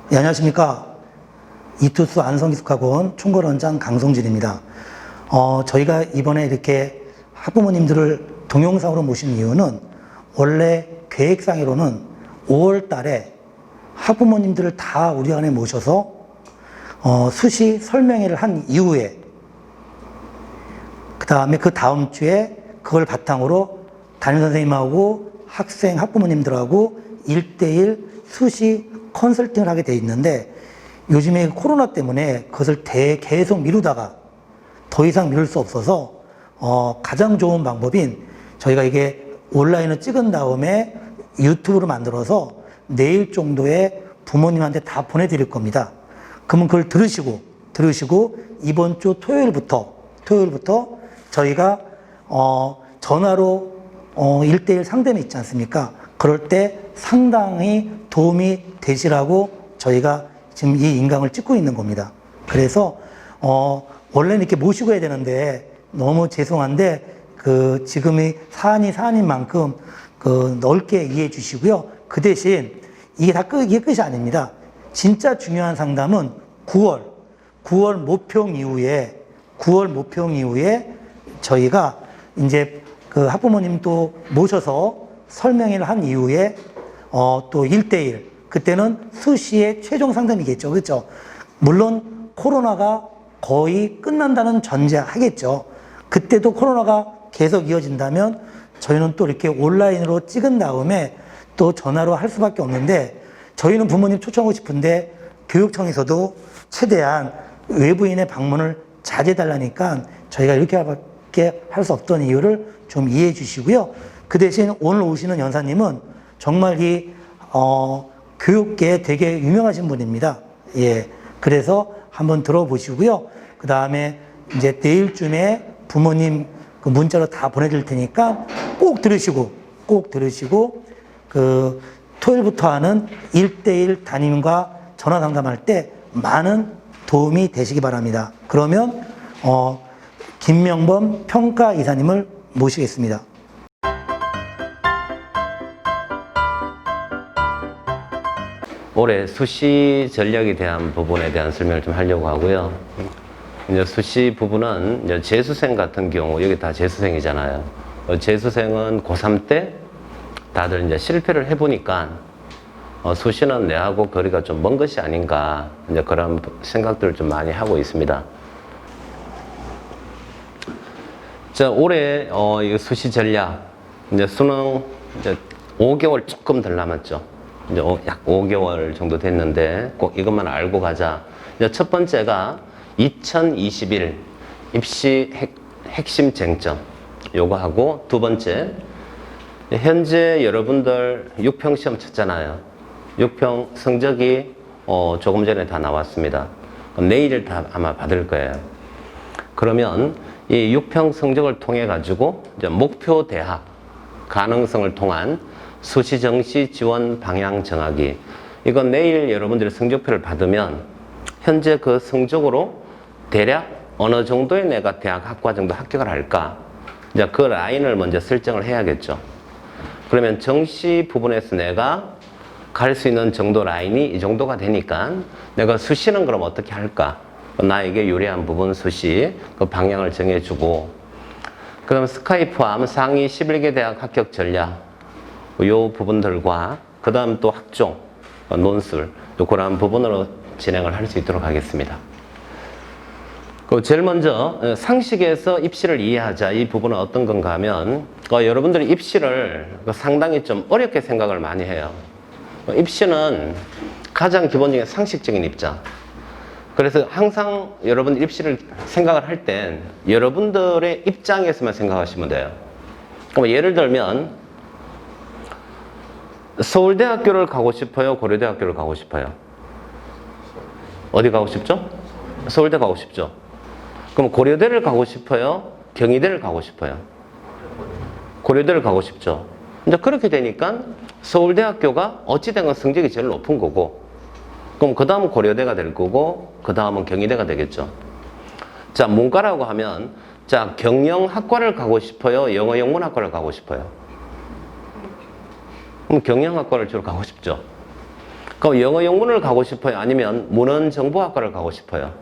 네, 안녕하십니까. 이투스 안성기숙학원 총괄원장 강성진입니다. 저희가 이번에 이렇게 학부모님들을 동영상으로 모신 이유는 원래 계획상으로는 5월 달에 학부모님들을 다 우리 안에 모셔서 수시 설명회를 한 이후에 그 다음에 그 다음 주에 그걸 바탕으로 담임선생님하고 학생, 학부모님들하고 1대1 수시 컨설팅을 하게 돼 있는데 요즘에 코로나 때문에 그것을 계속 미루다가 더 이상 미룰 수 없어서 가장 좋은 방법인 저희가 이게 온라인을 찍은 다음에 유튜브로 만들어서 내일 정도에 부모님한테 다 보내드릴 겁니다. 그러면 그걸 들으시고 이번 주 토요일부터 저희가 전화로 1대1 상담이 있지 않습니까? 그럴 때 상당히 도움이 되시라고 저희가 지금 이 인강을 찍고 있는 겁니다. 그래서 원래는 이렇게 모시고 해야 되는데 너무 죄송한데 지금이 사안인 만큼 넓게 이해해 주시고요. 그 대신 이게 끝이 아닙니다. 진짜 중요한 상담은 9월 모평 이후에 저희가 이제 학부모님 또 모셔서 설명회를 한 이후에 또 1대1 그때는 수시의 최종 상담이겠죠. 그렇죠? 물론 코로나가 거의 끝난다는 전제하겠죠. 그때도 코로나가 계속 이어진다면 저희는 또 이렇게 온라인으로 찍은 다음에 또 전화로 할 수밖에 없는데 저희는 부모님 초청하고 싶은데 교육청에서도 최대한 외부인의 방문을 자제해달라니까 저희가 이렇게밖에 할 수 없던 이유를 좀 이해해 주시고요. 그 대신 오늘 오시는 연사님은 정말 교육계에 되게 유명하신 분입니다. 예. 그래서 한번 들어보시고요. 그 다음에 이제 내일쯤에 부모님 문자로 다 보내드릴 테니까 꼭 들으시고 토요일부터 하는 1대1 담임과 전화 상담할 때 많은 도움이 되시기 바랍니다. 그러면 김명범 평가 이사님을 모시겠습니다. 올해 수시 전략에 대한 부분에 대한 설명을 좀 하려고 하고요. 이제 수시 부분은 이제 재수생 같은 경우, 여기 다 재수생이잖아요. 재수생은 고3 때 다들 이제 실패를 해보니까 수시는 내하고 거리가 좀 먼 것이 아닌가, 이제 그런 생각들을 좀 많이 하고 있습니다. 자, 올해 이 수시 전략, 이제 수능 이제 5개월 조금 덜 남았죠. 이제 약 5개월 정도 됐는데 꼭 이것만 알고 가자. 이제 첫 번째가 2021 입시 핵심 쟁점 요거 하고, 두 번째 현재 여러분들 6평 시험 쳤잖아요. 6평 성적이 조금 전에 다 나왔습니다. 내일 다 아마 받을 거예요. 그러면 이 6평 성적을 통해 가지고 이제 목표 대학 가능성을 통한 수시 정시 지원 방향 정하기. 이건 내일 여러분들이 성적표를 받으면 현재 그 성적으로 대략 어느 정도의 내가 대학 학과 정도 합격을 할까, 이제 그 라인을 먼저 설정을 해야겠죠. 그러면 정시 부분에서 내가 갈 수 있는 정도 라인이 이 정도가 되니까 내가 수시는 그럼 어떻게 할까, 나에게 유리한 부분 수시 그 방향을 정해주고, 그다음 스카이 포함 상위 11개 대학 합격 전략 요 부분들과 그 다음 또 학종, 논술 또 그런 부분으로 진행을 할 수 있도록 하겠습니다. 제일 먼저 상식에서 입시를 이해하자. 이 부분은 어떤 건가 하면 여러분들이 입시를 상당히 좀 어렵게 생각을 많이 해요. 입시는 가장 기본적인 상식적인 입장. 그래서 항상 여러분 입시를 생각을 할 땐 여러분들의 입장에서만 생각하시면 돼요. 그럼 예를 들면 서울대학교를 가고 싶어요? 고려대학교를 가고 싶어요? 어디 가고 싶죠? 서울대 가고 싶죠? 그럼 고려대를 가고 싶어요? 경희대를 가고 싶어요? 고려대를 가고 싶죠? 이제 그렇게 되니까 서울대학교가 어찌된 건 성적이 제일 높은 거고, 그럼 그 다음은 고려대가 될 거고, 그 다음은 경희대가 되겠죠. 자, 문과라고 하면, 자, 경영학과를 가고 싶어요? 영어영문학과를 가고 싶어요? 그럼 경영학과를 주로 가고 싶죠. 그럼 영어 영문을 가고 싶어요? 아니면 문헌정보학과를 가고 싶어요?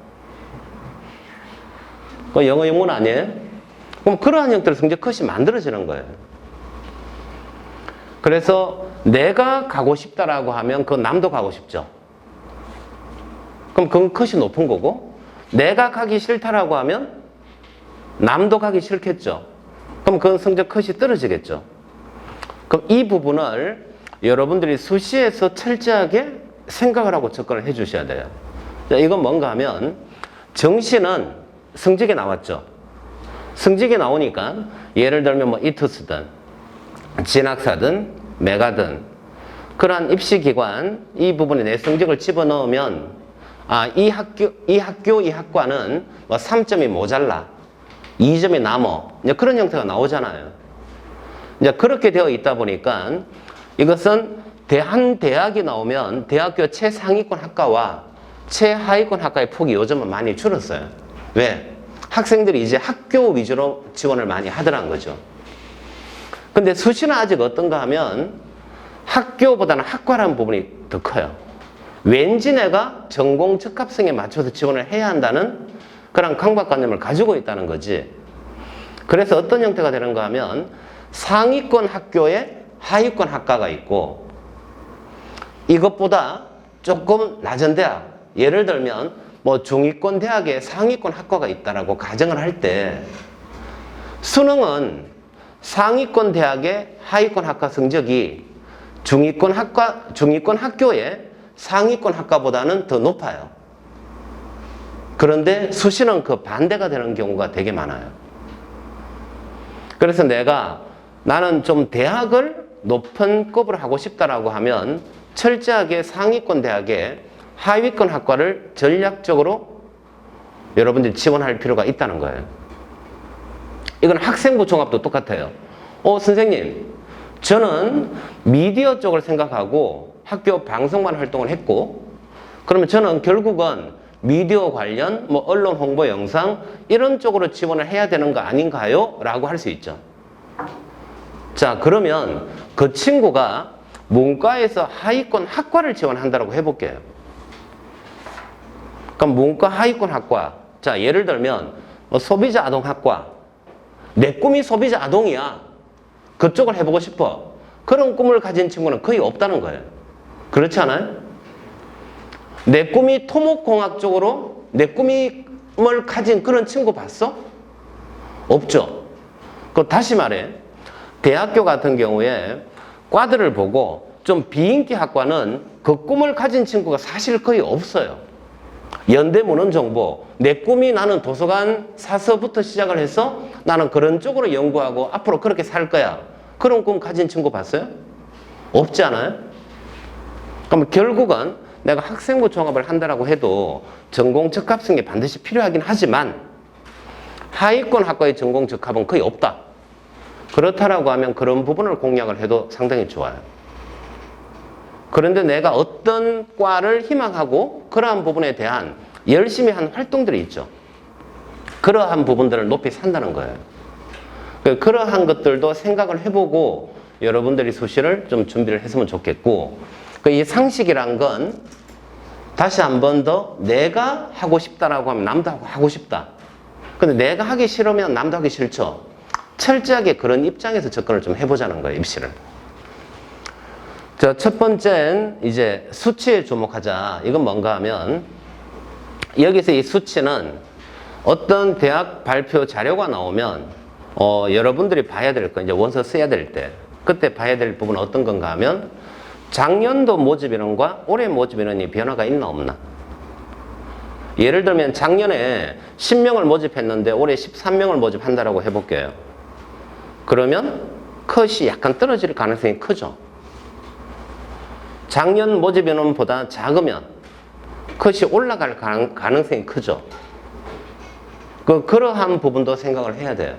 그 영어 영문 아니에요? 그럼 그러한 형태로 성적 컷이 만들어지는 거예요. 그래서 내가 가고 싶다라고 하면 그 남도 가고 싶죠. 그럼 그건 컷이 높은 거고, 내가 가기 싫다라고 하면 남도 가기 싫겠죠. 그럼 그건 성적 컷이 떨어지겠죠. 그럼 이 부분을 여러분들이 수시에서 철저하게 생각을 하고 접근을 해 주셔야 돼요. 자, 이건 뭔가 하면 정시는 성적이 나왔죠. 성적이 나오니까 예를 들면 뭐 이투스든 진학사든 메가든 그러한 입시기관 이 부분에 내 성적을 집어넣으면 이 학과는 뭐 3점이 모자라 2점이 남어 이제 그런 형태가 나오잖아요. 이제 그렇게 되어 있다 보니까 이것은 한 대학이 나오면 대학교 최상위권 학과와 최하위권 학과의 폭이 요즘은 많이 줄었어요. 왜? 학생들이 이제 학교 위주로 지원을 많이 하더란 거죠. 근데 수시는 아직 어떤가 하면 학교보다는 학과라는 부분이 더 커요. 왠지 내가 전공 적합성에 맞춰서 지원을 해야 한다는 그런 강박관념을 가지고 있다는 거지. 그래서 어떤 형태가 되는가 하면 상위권 학교에 하위권 학과가 있고 이것보다 조금 낮은 대학, 예를 들면 뭐 중위권 대학에 상위권 학과가 있다라고 가정을 할 때 수능은 상위권 대학의 하위권 학과 성적이 중위권 학교의 상위권 학과보다는 더 높아요. 그런데 수시는 그 반대가 되는 경우가 되게 많아요. 그래서 나는 좀 대학을 높은 급으로 하고 싶다라고 하면 철저하게 상위권 대학에 하위권 학과를 전략적으로 여러분들이 지원할 필요가 있다는 거예요. 이건 학생부 종합도 똑같아요. 선생님, 저는 미디어 쪽을 생각하고 학교 방송만 활동을 했고, 그러면 저는 결국은 미디어 관련, 뭐 언론 홍보 영상 이런 쪽으로 지원을 해야 되는 거 아닌가요? 라고 할 수 있죠. 자, 그러면 그 친구가 문과에서 하위권 학과를 지원한다고 해볼게요. 그럼 문과 하위권 학과, 자 예를 들면 소비자 아동학과, 내 꿈이 소비자 아동이야, 그쪽을 해보고 싶어, 그런 꿈을 가진 친구는 거의 없다는 거예요. 그렇지 않아요? 내 꿈이 토목공학 쪽으로 내 꿈을 가진 그런 친구 봤어? 없죠. 다시 말해, 대학교 같은 경우에 과들을 보고 좀 비인기 학과는 그 꿈을 가진 친구가 사실 거의 없어요. 연대 문헌정보, 내 꿈이 나는 도서관 사서부터 시작을 해서 나는 그런 쪽으로 연구하고 앞으로 그렇게 살 거야, 그런 꿈 가진 친구 봤어요? 없지 않아요? 그럼 결국은 내가 학생부 종합을 한다라고 해도 전공 적합성이 반드시 필요하긴 하지만 하위권 학과의 전공 적합은 거의 없다. 그렇다라고 하면 그런 부분을 공략을 해도 상당히 좋아요. 그런데 내가 어떤 과를 희망하고 그러한 부분에 대한 열심히 한 활동들이 있죠. 그러한 부분들을 높이 산다는 거예요. 그러한 것들도 생각을 해보고 여러분들이 수시를 좀 준비를 했으면 좋겠고, 이 상식이란 건 다시 한 번 더 내가 하고 싶다라고 하면 남도 하고 싶다. 근데 내가 하기 싫으면 남도 하기 싫죠. 철저하게 그런 입장에서 접근을 좀 해보자는 거예요, 입시를. 첫 번째는 이제 수치에 주목하자. 이건 뭔가 하면 여기서 이 수치는 어떤 대학 발표 자료가 나오면 여러분들이 봐야 될 거, 이제 원서 써야 될 때 그때 봐야 될 부분은 어떤 건가 하면 작년도 모집 인원과 올해 모집 인원이 변화가 있나 없나. 예를 들면 작년에 10명을 모집했는데 올해 13명을 모집한다라고 해볼게요. 그러면 컷이 약간 떨어질 가능성이 크죠. 작년 모집 인원보다 작으면 컷이 올라갈 가능성이 크죠. 그러한 부분도 생각을 해야 돼요.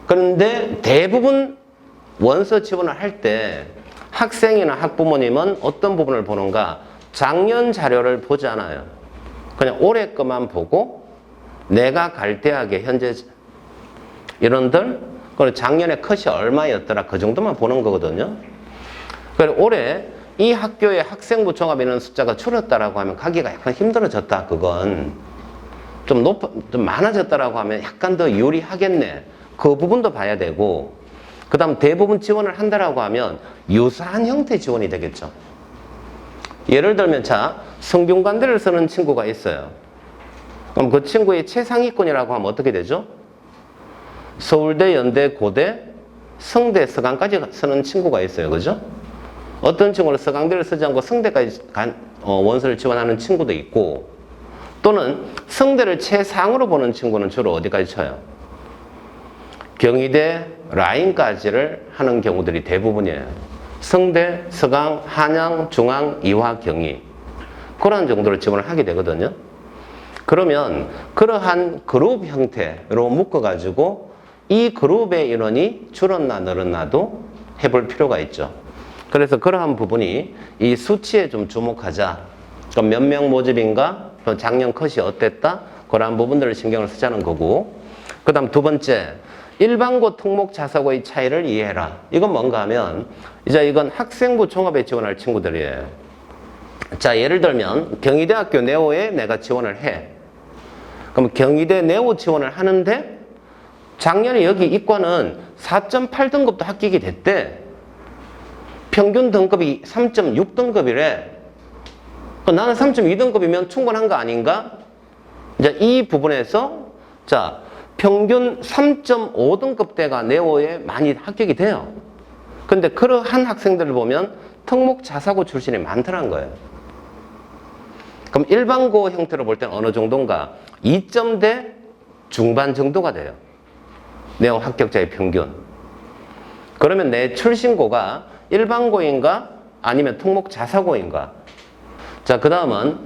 그런데 대부분 원서 지원을 할 때 학생이나 학부모님은 어떤 부분을 보는가? 작년 자료를 보지 않아요. 그냥 올해 것만 보고 내가 갈 대학의 현재 인원들, 그리고 작년에 컷이 얼마였더라, 그 정도만 보는 거거든요. 그리고 올해 이 학교의 학생부 종합 인원 숫자가 줄었다라고 하면 가기가 약간 힘들어졌다. 그건 좀 많아졌다라고 하면 약간 더 유리하겠네. 그 부분도 봐야 되고, 그 다음 대부분 지원을 한다라고 하면 유사한 형태 지원이 되겠죠. 예를 들면 자, 성균관대를 쓰는 친구가 있어요. 그럼 그 친구의 최상위권이라고 하면 어떻게 되죠? 서울대, 연대, 고대, 성대, 서강까지 쓰는 친구가 있어요. 그죠? 어떤 친구는 서강대를 쓰지 않고 성대까지 원서를 지원하는 친구도 있고, 또는 성대를 최상으로 보는 친구는 주로 어디까지 쳐요? 경희대 라인까지를 하는 경우들이 대부분이에요. 성대, 서강, 한양, 중앙, 이화, 경희. 그런 정도로 지원을 하게 되거든요. 그러면 그러한 그룹 형태로 묶어가지고 이 그룹의 인원이 줄었나 늘었나도 해볼 필요가 있죠. 그래서 그러한 부분이 이 수치에 좀 주목하자. 그럼 몇 명 모집인가? 작년 컷이 어땠다? 그러한 부분들을 신경을 쓰자는 거고. 그 다음 두 번째, 일반고 특목 자사고의 차이를 이해해라. 이건 뭔가 하면 이제 이건 학생부 종합에 지원할 친구들이에요. 자, 예를 들면 경희대학교 네오에 내가 지원을 해. 그럼 경희대 네오 지원을 하는데 작년에 여기 이과는 4.8등급도 합격이 됐대. 평균 등급이 3.6등급이래. 나는 3.2등급이면 충분한 거 아닌가? 이제 이 부분에서 자, 평균 3.5등급대가 네오에 많이 합격이 돼요. 근데 그러한 학생들을 보면 특목 자사고 출신이 많더란 거예요. 그럼 일반고 형태로 볼 때는 어느 정도인가? 2점대 중반 정도가 돼요. 네오 합격자의 평균. 그러면 내 출신고가 일반고인가? 아니면 특목 자사고인가? 자, 그 다음은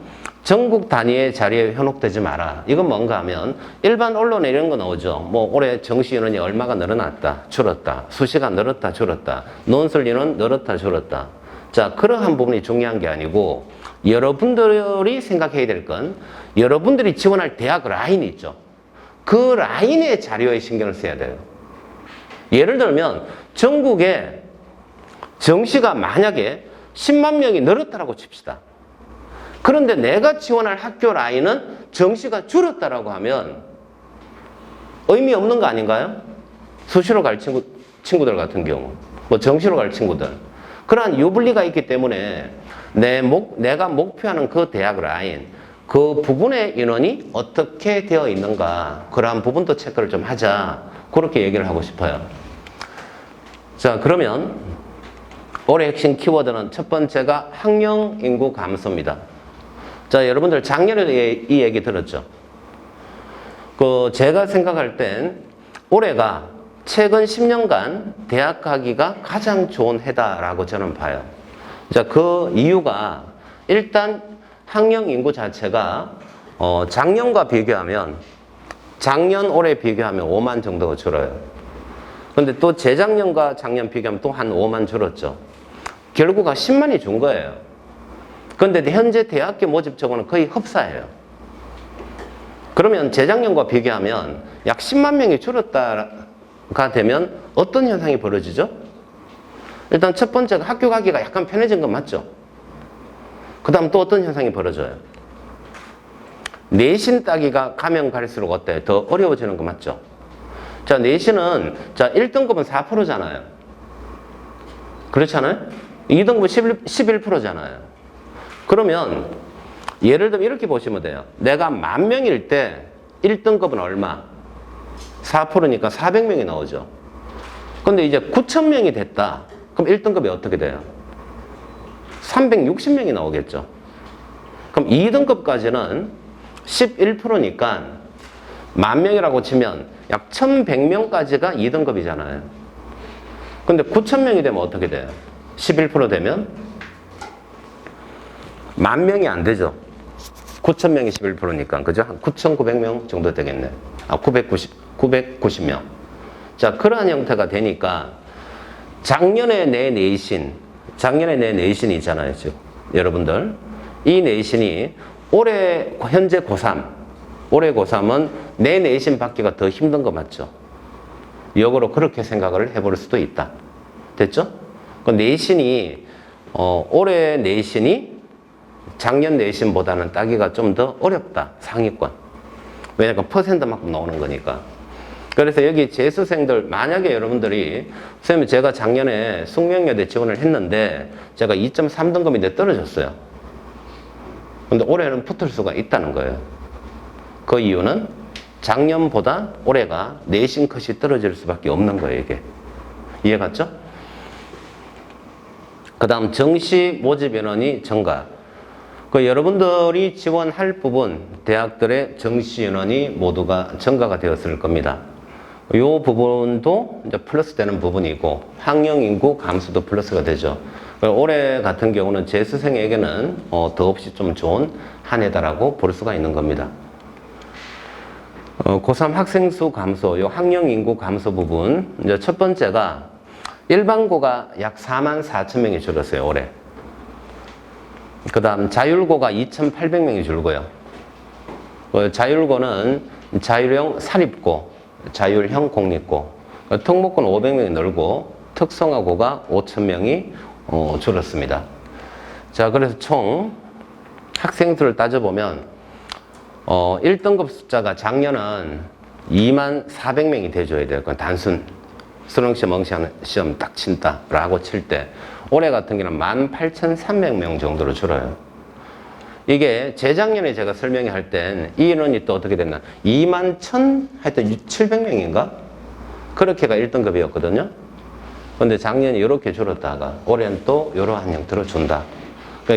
전국 단위의 자리에 현혹되지 마라. 이건 뭔가 하면 일반 언론에 이런 거 나오죠. 뭐 올해 정시 인원이 얼마가 늘어났다, 줄었다, 수시가 늘었다, 줄었다, 논술 인원 늘었다, 줄었다. 자, 그러한 부분이 중요한 게 아니고 여러분들이 생각해야 될 건 여러분들이 지원할 대학 라인이 있죠. 그 라인의 자료에 신경을 써야 돼요. 예를 들면 전국에 정시가 만약에 10만 명이 늘었다라고 칩시다. 그런데 내가 지원할 학교 라인은 정시가 줄었다라고 하면 의미 없는 거 아닌가요? 수시로 갈 친구들 같은 경우, 뭐 정시로 갈 친구들. 그러한 유불리가 있기 때문에 내가 목표하는 그 대학 라인, 그 부분의 인원이 어떻게 되어 있는가, 그러한 부분도 체크를 좀 하자. 그렇게 얘기를 하고 싶어요. 자, 그러면 올해 핵심 키워드는 첫 번째가 학령 인구 감소입니다. 자, 여러분들 작년에도 이 얘기 들었죠? 제가 생각할 땐 올해가 최근 10년간 대학 가기가 가장 좋은 해다라고 저는 봐요. 자, 그 이유가 일단 학령 인구 자체가 작년과 비교하면 작년 올해 비교하면 5만 정도가 줄어요. 근데 또 재작년과 작년 비교하면 또 한 5만 줄었죠. 결국 10만이 준 거예요. 그런데 현재 대학교 모집 적어는 거의 흡사해요. 그러면 재작년과 비교하면 약 10만 명이 줄었다가 되면 어떤 현상이 벌어지죠? 일단 첫 번째가 학교 가기가 약간 편해진 건 맞죠? 그 다음 또 어떤 현상이 벌어져요? 내신 따기가 가면 갈수록 어때요? 더 어려워지는 거 맞죠? 자, 내신은 자 1등급은 4%잖아요. 그렇잖아요? 2등급은 11%잖아요. 그러면 예를 들면 이렇게 보시면 돼요. 내가 10,000명일 때 1등급은 얼마? 4%니까 400명이 나오죠. 근데 이제 9,000명이 됐다. 그럼 1등급이 어떻게 돼요? 360명이 나오겠죠. 그럼 2등급까지는 11%니까 10,000명이라고 치면 약 1,100명까지가 2등급이잖아요. 근데 9,000명이 되면 어떻게 돼요? 11% 되면 10,000명이 안 되죠. 9,000명이 11%니까. 그죠? 한 9,900명 정도 되겠네. 990명. 자, 그러한 형태가 되니까 작년에 내 내신이 있잖아요. 지금 여러분들. 이 내신이 올해 현재 고3, 올해 고3은 내 내신 받기가 더 힘든 거 맞죠? 역으로 그렇게 생각을 해볼 수도 있다. 됐죠? 그 내신이 올해 내신이 작년 내신보다는 따기가 좀 더 어렵다. 상위권. 왜냐면 퍼센트만큼 나오는 거니까. 그래서 여기 재수생들, 만약에 여러분들이 선생님 제가 작년에 숙명여대 지원을 했는데 제가 2.3등급인데 떨어졌어요. 근데 올해는 붙을 수가 있다는 거예요. 그 이유는 작년보다 올해가 내신 컷이 떨어질 수밖에 없는 거예요, 이게. 이해 갔죠? 그 다음 정시 모집 인원이 증가. 그 여러분들이 지원할 부분, 대학들의 정시 인원이 모두가 증가가 되었을 겁니다. 이 부분도 이제 플러스 되는 부분이고, 학령 인구 감소도 플러스가 되죠. 올해 같은 경우는 재수생에게는 더없이 좀 좋은 한 해다라고 볼 수가 있는 겁니다. 고3 학생 수 감소, 요 학령 인구 감소 부분, 이제 첫 번째가 일반고가 약 44,000명이 줄었어요, 올해. 그 다음 자율고가 2,800명이 줄고요. 자율고는 자율형 사립고, 자율형 공립고, 특목고는 500명이 늘고, 특성화고가 5,000명이 줄었습니다. 자, 그래서 총 학생수를 따져보면 1등급 숫자가 작년은 24,400명이 돼줘야 돼요. 그건 단순 수능시험, 응시시험 딱 친다라고 칠 때 올해 같은 경우는 18,300명 정도로 줄어요. 이게 재작년에 제가 설명회 할 땐 이 인원이 또 어떻게 됐나 21,000 하여튼 700명인가? 그렇게가 1등급이었거든요. 근데 작년에 이렇게 줄었다가 올해는 또 이러한 형태로 준다.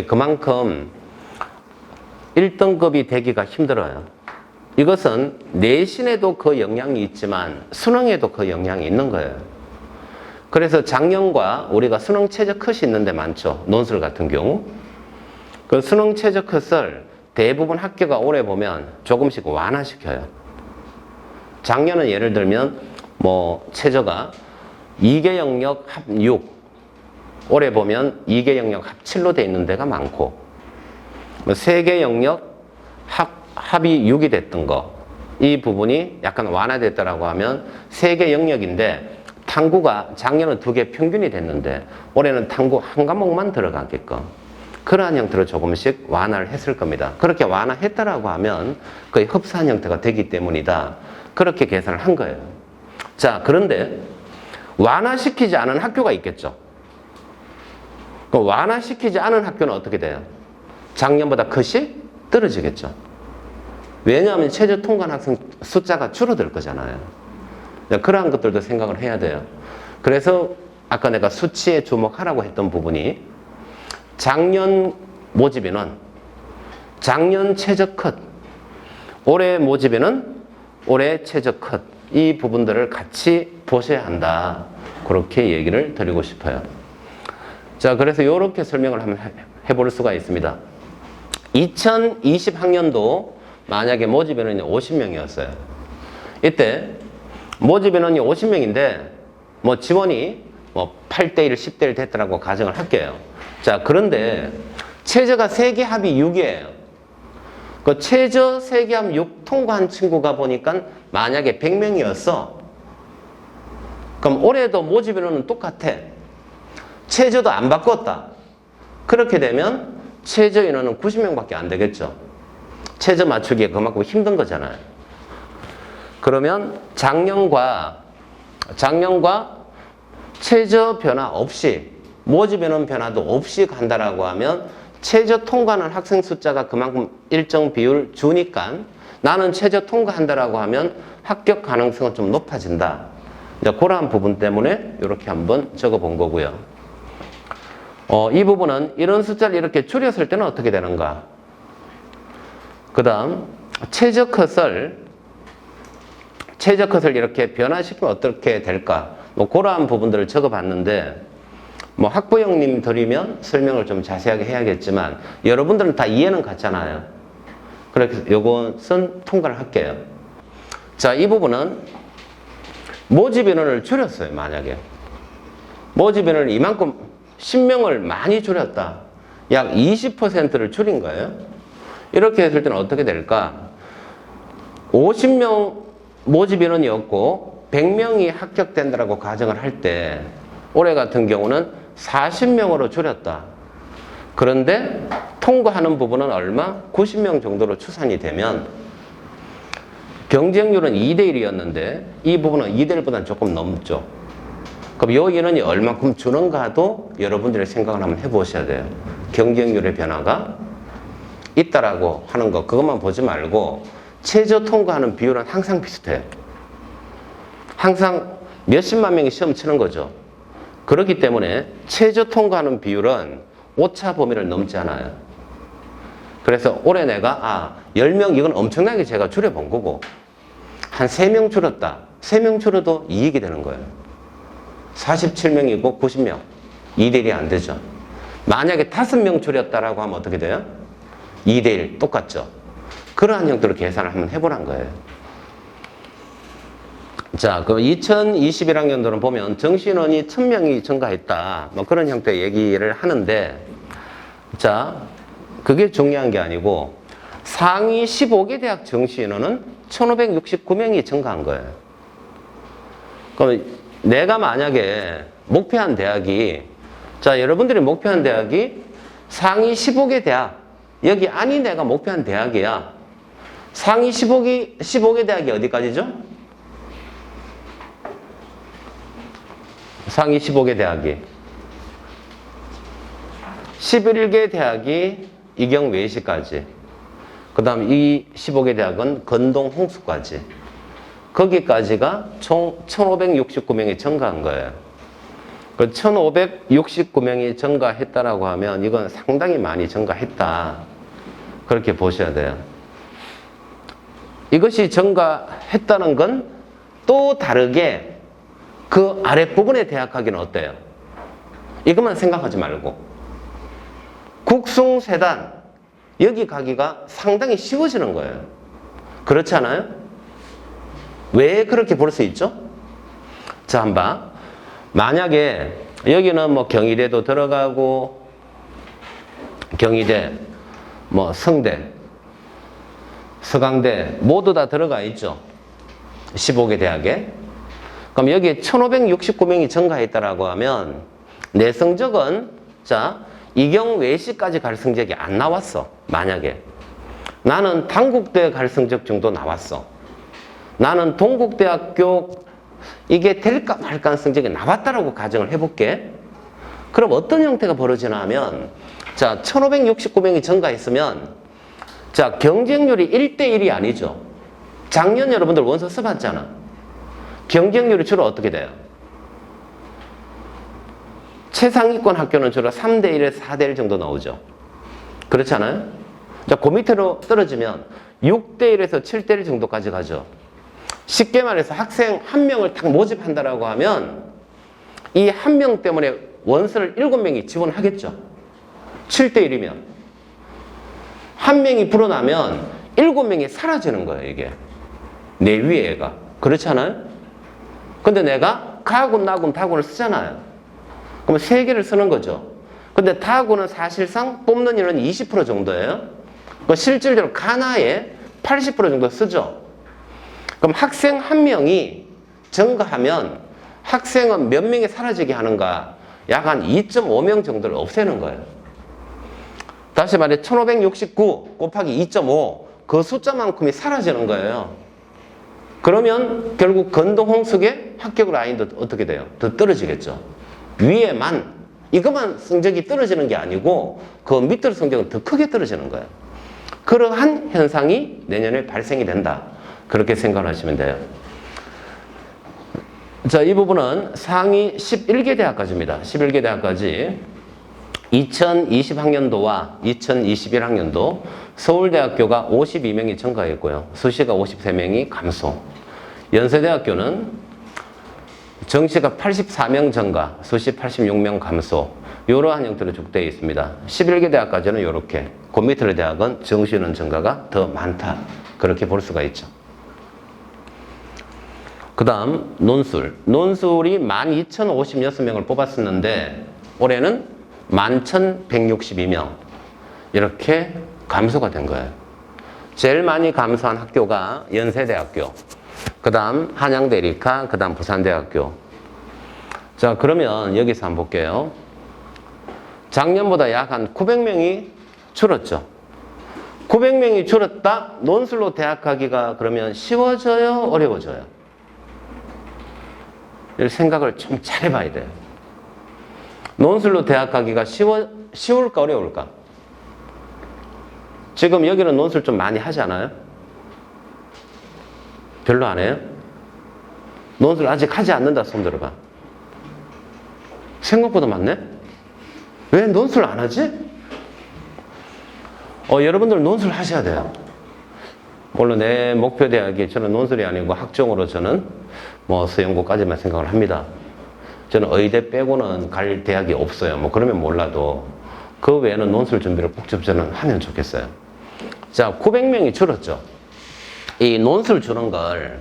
그만큼 1등급이 되기가 힘들어요. 이것은 내신에도 그 영향이 있지만 수능에도 그 영향이 있는 거예요. 그래서 작년과 우리가 수능 최저 컷이 있는데 많죠. 논술 같은 경우. 그 수능 최저 컷을 대부분 학교가 올해 보면 조금씩 완화시켜요. 작년은 예를 들면 뭐 최저가 2개 영역 합 6, 올해 보면 2개 영역 합 7로 돼 있는 데가 많고, 뭐 3개 영역 합이 6이 됐던 거, 이 부분이 약간 완화됐다라고 하면 3개 영역인데 탐구가 작년은 2개 평균이 됐는데 올해는 탐구 한 과목만 들어가게끔 그러한 형태로 조금씩 완화를 했을 겁니다. 그렇게 완화했다라고 하면 거의 흡사한 형태가 되기 때문이다. 그렇게 계산을 한 거예요. 자, 그런데 완화시키지 않은 학교가 있겠죠. 그 완화시키지 않은 학교는 어떻게 돼요? 작년보다 컷이 떨어지겠죠. 왜냐하면 최저 통과한 학생 숫자가 줄어들 거잖아요. 그러한 것들도 생각을 해야 돼요. 그래서 아까 내가 수치에 주목하라고 했던 부분이 작년 모집인은 작년 최저 컷, 올해 모집인은 올해 최저 컷, 이 부분들을 같이 보셔야 한다. 그렇게 얘기를 드리고 싶어요. 자, 그래서 이렇게 설명을 한번 해볼 수가 있습니다. 2020학년도 만약에 모집 인원이 50명이었어요. 이때 모집 인원이 50명인데 뭐 지원이 뭐 8대1, 10대1 됐다라고 가정을 할게요. 자, 그런데 최저가 3개 합이 6이에요. 그 최저 3개 합 6 통과한 친구가 보니까 만약에 100명이었어. 그럼 올해도 모집 인원은 똑같아. 최저도 안 바꿨다. 그렇게 되면 최저 인원은 90명밖에 안 되겠죠. 최저 맞추기에 그만큼 힘든 거잖아요. 그러면 작년과 최저 변화 없이 모집 인원 변화도 없이 간다라고 하면 최저 통과하는 학생 숫자가 그만큼 일정 비율 주니까 나는 최저 통과한다라고 하면 합격 가능성은 좀 높아진다. 이제 그러한 부분 때문에 이렇게 한번 적어 본 거고요. 이 부분은 이런 숫자를 이렇게 줄였을 때는 어떻게 되는가? 그 다음 최저 컷을 이렇게 변화시키면 어떻게 될까? 뭐 그러한 부분들을 적어 봤는데 뭐 학부형님 드리면 설명을 좀 자세하게 해야겠지만 여러분들은 다 이해는 갔잖아요. 그래서 요것은 통과를 할게요. 자, 이 부분은 모집 인원을 줄였어요. 만약에 모집 인원을 이만큼 10명을 많이 줄였다. 약 20%를 줄인 거예요. 이렇게 했을 때는 어떻게 될까? 50명 모집 인원이었고 100명이 합격된다라고 가정을 할 때 올해 같은 경우는 40명으로 줄였다. 그런데 통과하는 부분은 얼마? 90명 정도로 추산이 되면 경쟁률은 2대 1이었는데 이 부분은 2대 1보다는 조금 넘죠. 그럼 이 인원이 얼마큼 주는가도 여러분들이 생각을 한번 해보셔야 돼요. 경쟁률의 변화가 있다라고 하는 거 그것만 보지 말고 최저 통과하는 비율은 항상 비슷해요. 항상 몇십만 명이 시험 치는 거죠. 그렇기 때문에 최저 통과하는 비율은 오차 범위를 넘지 않아요. 그래서 올해 내가 10명 이건 엄청나게 제가 줄여본 거고 한 3명 줄였다. 3명 줄여도 이익이 되는 거예요. 47명이고 90명. 2대 1이 안 되죠. 만약에 5명 줄였다라고 하면 어떻게 돼요? 2대 1 똑같죠. 그러한 형태로 계산을 한번 해보란 거예요. 자, 그럼 2021학년도는 보면 정시인원이 1000명이 증가했다. 뭐 그런 형태의 얘기를 하는데, 자, 그게 중요한 게 아니고, 상위 15개 대학 정시인원은 1569명이 증가한 거예요. 그럼 내가 만약에 목표한 대학이, 자, 여러분들이 목표한 대학이 상위 15개 대학, 여기 안이 내가 목표한 대학이야. 상위 15개 대학이 어디까지죠? 상위 15개 대학이 11개 대학이 이경 외시까지, 그 다음 이 15개 대학은 건동 홍수까지, 거기까지가 총 1569명이 증가한 거예요. 그 1569명이 증가했다라고 하면 이건 상당히 많이 증가했다, 그렇게 보셔야 돼요. 이것이 증가했다는 건 또 다르게 그 아랫부분의 대학하기는 어때요? 이것만 생각하지 말고 국숭세단 여기 가기가 상당히 쉬워지는 거예요. 그렇지 않아요? 왜 그렇게 볼 수 있죠? 자, 한번 만약에 여기는 뭐 경희대도 들어가고 경희대, 뭐 성대, 서강대 모두 다 들어가 있죠. 15개 대학에. 그럼 여기에 1569명이 증가했다라고 하면 내 성적은, 자, 이경 외시까지 갈 성적이 안 나왔어. 만약에 나는 단국대 갈 성적 정도 나왔어. 나는 동국대학교 이게 될까 말까 하는 성적이 나왔다라고 가정을 해볼게. 그럼 어떤 형태가 벌어지나 하면, 자, 1569명이 증가했으면, 자, 경쟁률이 1대 1이 아니죠. 작년 여러분들 원서 써봤잖아. 경쟁률이 주로 어떻게 돼요? 최상위권 학교는 주로 3대 1에서 4대 1 정도 나오죠. 그렇지 않아요? 자, 그 밑으로 떨어지면 6대 1에서 7대 1 정도까지 가죠. 쉽게 말해서 학생 한 명을 딱 모집한다라고 하면 이 한 명 때문에 원서를 7명이 지원하겠죠. 7대 1이면. 한 명이 불어나면 7명이 사라지는 거예요, 이게. 내 위에 애가. 그렇지 않아요? 근데 내가 가군, 나군, 다군을 쓰잖아요. 그러면 3개를 쓰는 거죠. 근데 다군은 사실상 뽑는 인원은 20% 정도예요. 실질적으로 가나에 80% 정도 쓰죠. 그럼 학생 한 명이 증가하면 학생은 몇 명이 사라지게 하는가? 약 한 2.5명 정도를 없애는 거예요. 다시 말해 1569 곱하기 2.5 그 숫자만큼이 사라지는 거예요. 그러면 결국 건동 홍숙의 합격 라인도 어떻게 돼요? 더 떨어지겠죠. 위에만 이것만 성적이 떨어지는 게 아니고 그 밑으로 성적은 더 크게 떨어지는 거예요. 그러한 현상이 내년에 발생이 된다. 그렇게 생각을 하시면 돼요. 자, 이 부분은 상위 11개 대학까지입니다. 11개 대학까지 2020학년도와 2021학년도 서울대학교가 52명이 증가했고요. 수시가 53명이 감소. 연세대학교는 정시가 84명 증가, 수시 86명 감소. 이러한 형태로 쭉 되어 있습니다. 11개 대학까지는 이렇게, 그 밑으로 대학은 정시는 증가가 더 많다. 그렇게 볼 수가 있죠. 그 다음 논술. 논술이 12,056명을 뽑았었는데 올해는 11,162명. 이렇게 감소가 된 거예요. 제일 많이 감소한 학교가 연세대학교, 그 다음 한양대리카, 그 다음 부산대학교. 자, 그러면 여기서 한번 볼게요. 작년보다 약 한 900명이 줄었죠. 900명이 줄었다? 논술로 대학 가기가 그러면 쉬워져요? 어려워져요? 이 생각을 좀 잘 해봐야 돼요. 논술로 대학 가기가 쉬울까 어려울까? 지금 여기는 논술 좀 많이 하지 않아요? 별로 안 해요? 논술 아직 하지 않는다 손 들어봐. 생각보다 많네? 왜 논술 안 하지? 여러분들 논술 하셔야 돼요. 물론 내 목표 대학이 저는 논술이 아니고 학종으로 저는 뭐 수영고까지만 생각을 합니다. 저는 의대 빼고는 갈 대학이 없어요. 뭐 그러면 몰라도 그 외에는 논술 준비를 꼭 좀 저는 하면 좋겠어요. 자, 900명이 줄었죠. 이 논술 주는 걸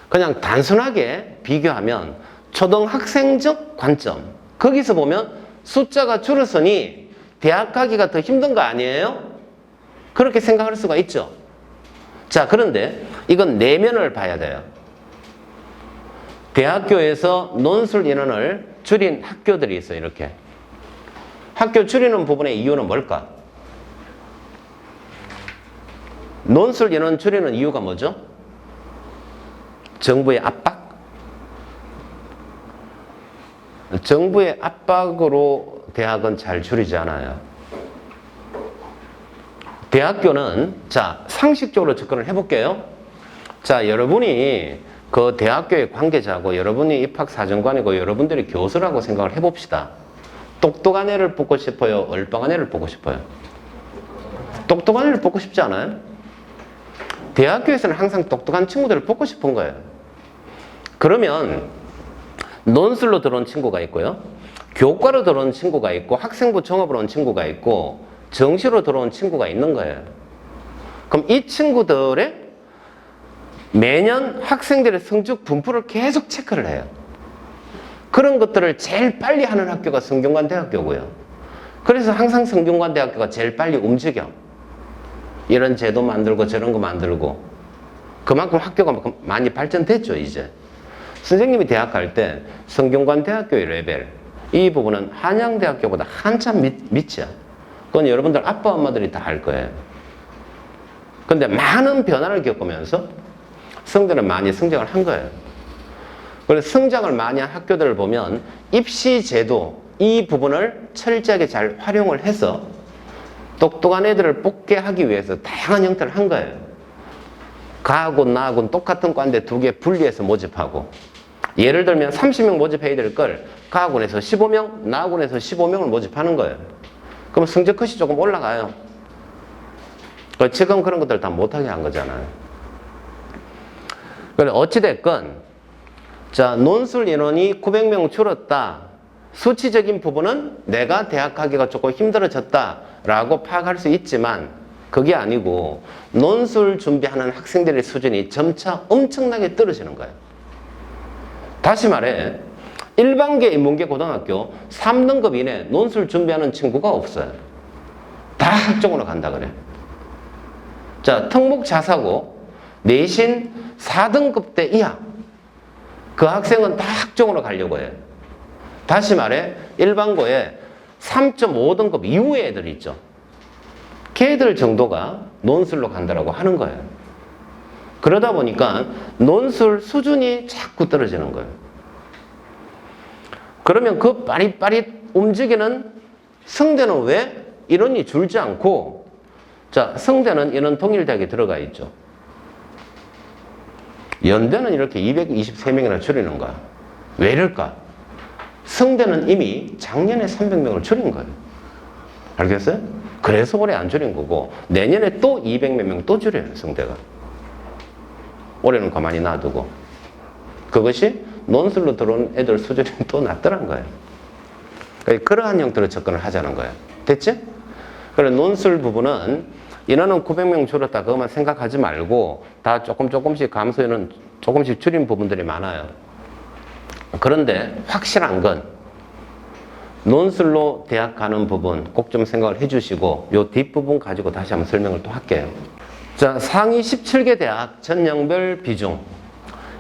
그냥 단순하게 비교하면 초등학생적 관점, 거기서 보면 숫자가 줄었으니 대학 가기가 더 힘든 거 아니에요? 그렇게 생각할 수가 있죠. 자, 그런데 이건 내면을 봐야 돼요. 대학교에서 논술 인원을 줄인 학교들이 있어요. 이렇게 학교 줄이는 부분의 이유는 뭘까? 논술 인원 줄이는 이유가 뭐죠? 정부의 압박? 정부의 압박으로 대학은 잘 줄이지 않아요. 대학교는, 자, 상식적으로 접근을 해볼게요. 자, 여러분이 그 대학교의 관계자고 여러분이 입학사정관이고 여러분들이 교수라고 생각을 해봅시다. 똑똑한 애를 뽑고 싶어요? 얼빵한 애를 뽑고 싶어요? 똑똑한 애를 뽑고 싶지 않아요? 대학교에서는 항상 똑똑한 친구들을 뽑고 싶은 거예요. 그러면 논술로 들어온 친구가 있고요. 교과로 들어온 친구가 있고 학생부 종합으로 온 친구가 있고 정시로 들어온 친구가 있는 거예요. 그럼 이 친구들의 매년 학생들의 성적 분포를 계속 체크를 해요. 그런 것들을 제일 빨리 하는 학교가 성균관대학교고요. 그래서 항상 성균관대학교가 제일 빨리 움직여. 이런 제도 만들고 저런 거 만들고. 그만큼 학교가 많이 발전됐죠, 이제. 선생님이 대학 갈 때 성균관대학교의 레벨, 이 부분은 한양대학교보다 한참 밑이야. 그건 여러분들 아빠 엄마들이 다 알 거예요. 근데 많은 변화를 겪으면서 성들은 많이 성장을 한 거예요. 그래서 성장을 많이 한 학교들을 보면 입시 제도 이 부분을 철저하게 잘 활용을 해서 똑똑한 애들을 뽑게 하기 위해서 다양한 형태를 한 거예요. 가하고 나하고는 똑같은 과인데 두 개 분리해서 모집하고, 예를 들면 30명 모집해야 될 걸 가학원에서 15명, 나학원에서 15명을 모집하는 거예요. 그럼 성적 컷이 조금 올라가요. 지금 그런 것들 다 못하게 한 거잖아요. 그래, 어찌됐건, 자, 논술 인원이 900명 줄었다. 수치적인 부분은 내가 대학 가기가 조금 힘들어졌다라고 파악할 수 있지만, 그게 아니고, 논술 준비하는 학생들의 수준이 점차 엄청나게 떨어지는 거예요. 다시 말해, 일반계 인문계 고등학교 3등급 이내 논술 준비하는 친구가 없어요. 다 학종으로 간다 그래. 자, 특목 자사고 내신 4등급 대 이하 그 학생은 다 학종으로 가려고 해요. 다시 말해 일반고에 3.5등급 이후의 애들이 있죠. 걔들 정도가 논술로 간다라고 하는 거예요. 그러다 보니까 논술 수준이 자꾸 떨어지는 거예요. 그러면 그 빠릿빠릿 움직이는 성대는 왜 인원이 줄지 않고, 자, 성대는 인원 통일대학에 들어가 있죠. 연대는 이렇게 223명이나 줄이는 거야. 왜 이럴까? 성대는 이미 작년에 300명을 줄인 거예요. 알겠어요? 그래서 올해 안 줄인 거고, 내년에 또 200몇 명 또 줄여요, 성대가. 올해는 가만히 놔두고. 그것이 논술로 들어온 애들 수준이 또 낮더란 거예요. 그러니까 그러한 형태로 접근을 하자는 거예요. 됐지? 그래, 논술 부분은 인원은 900명 줄었다 그것만 생각하지 말고 다 조금씩 감소에는 조금씩 줄인 부분들이 많아요. 그런데 확실한 건 논술로 대학 가는 부분 꼭 좀 생각을 해주시고, 요 뒷부분 가지고 다시 한번 설명을 또 할게요. 자, 상위 17개 대학 전형별 비중.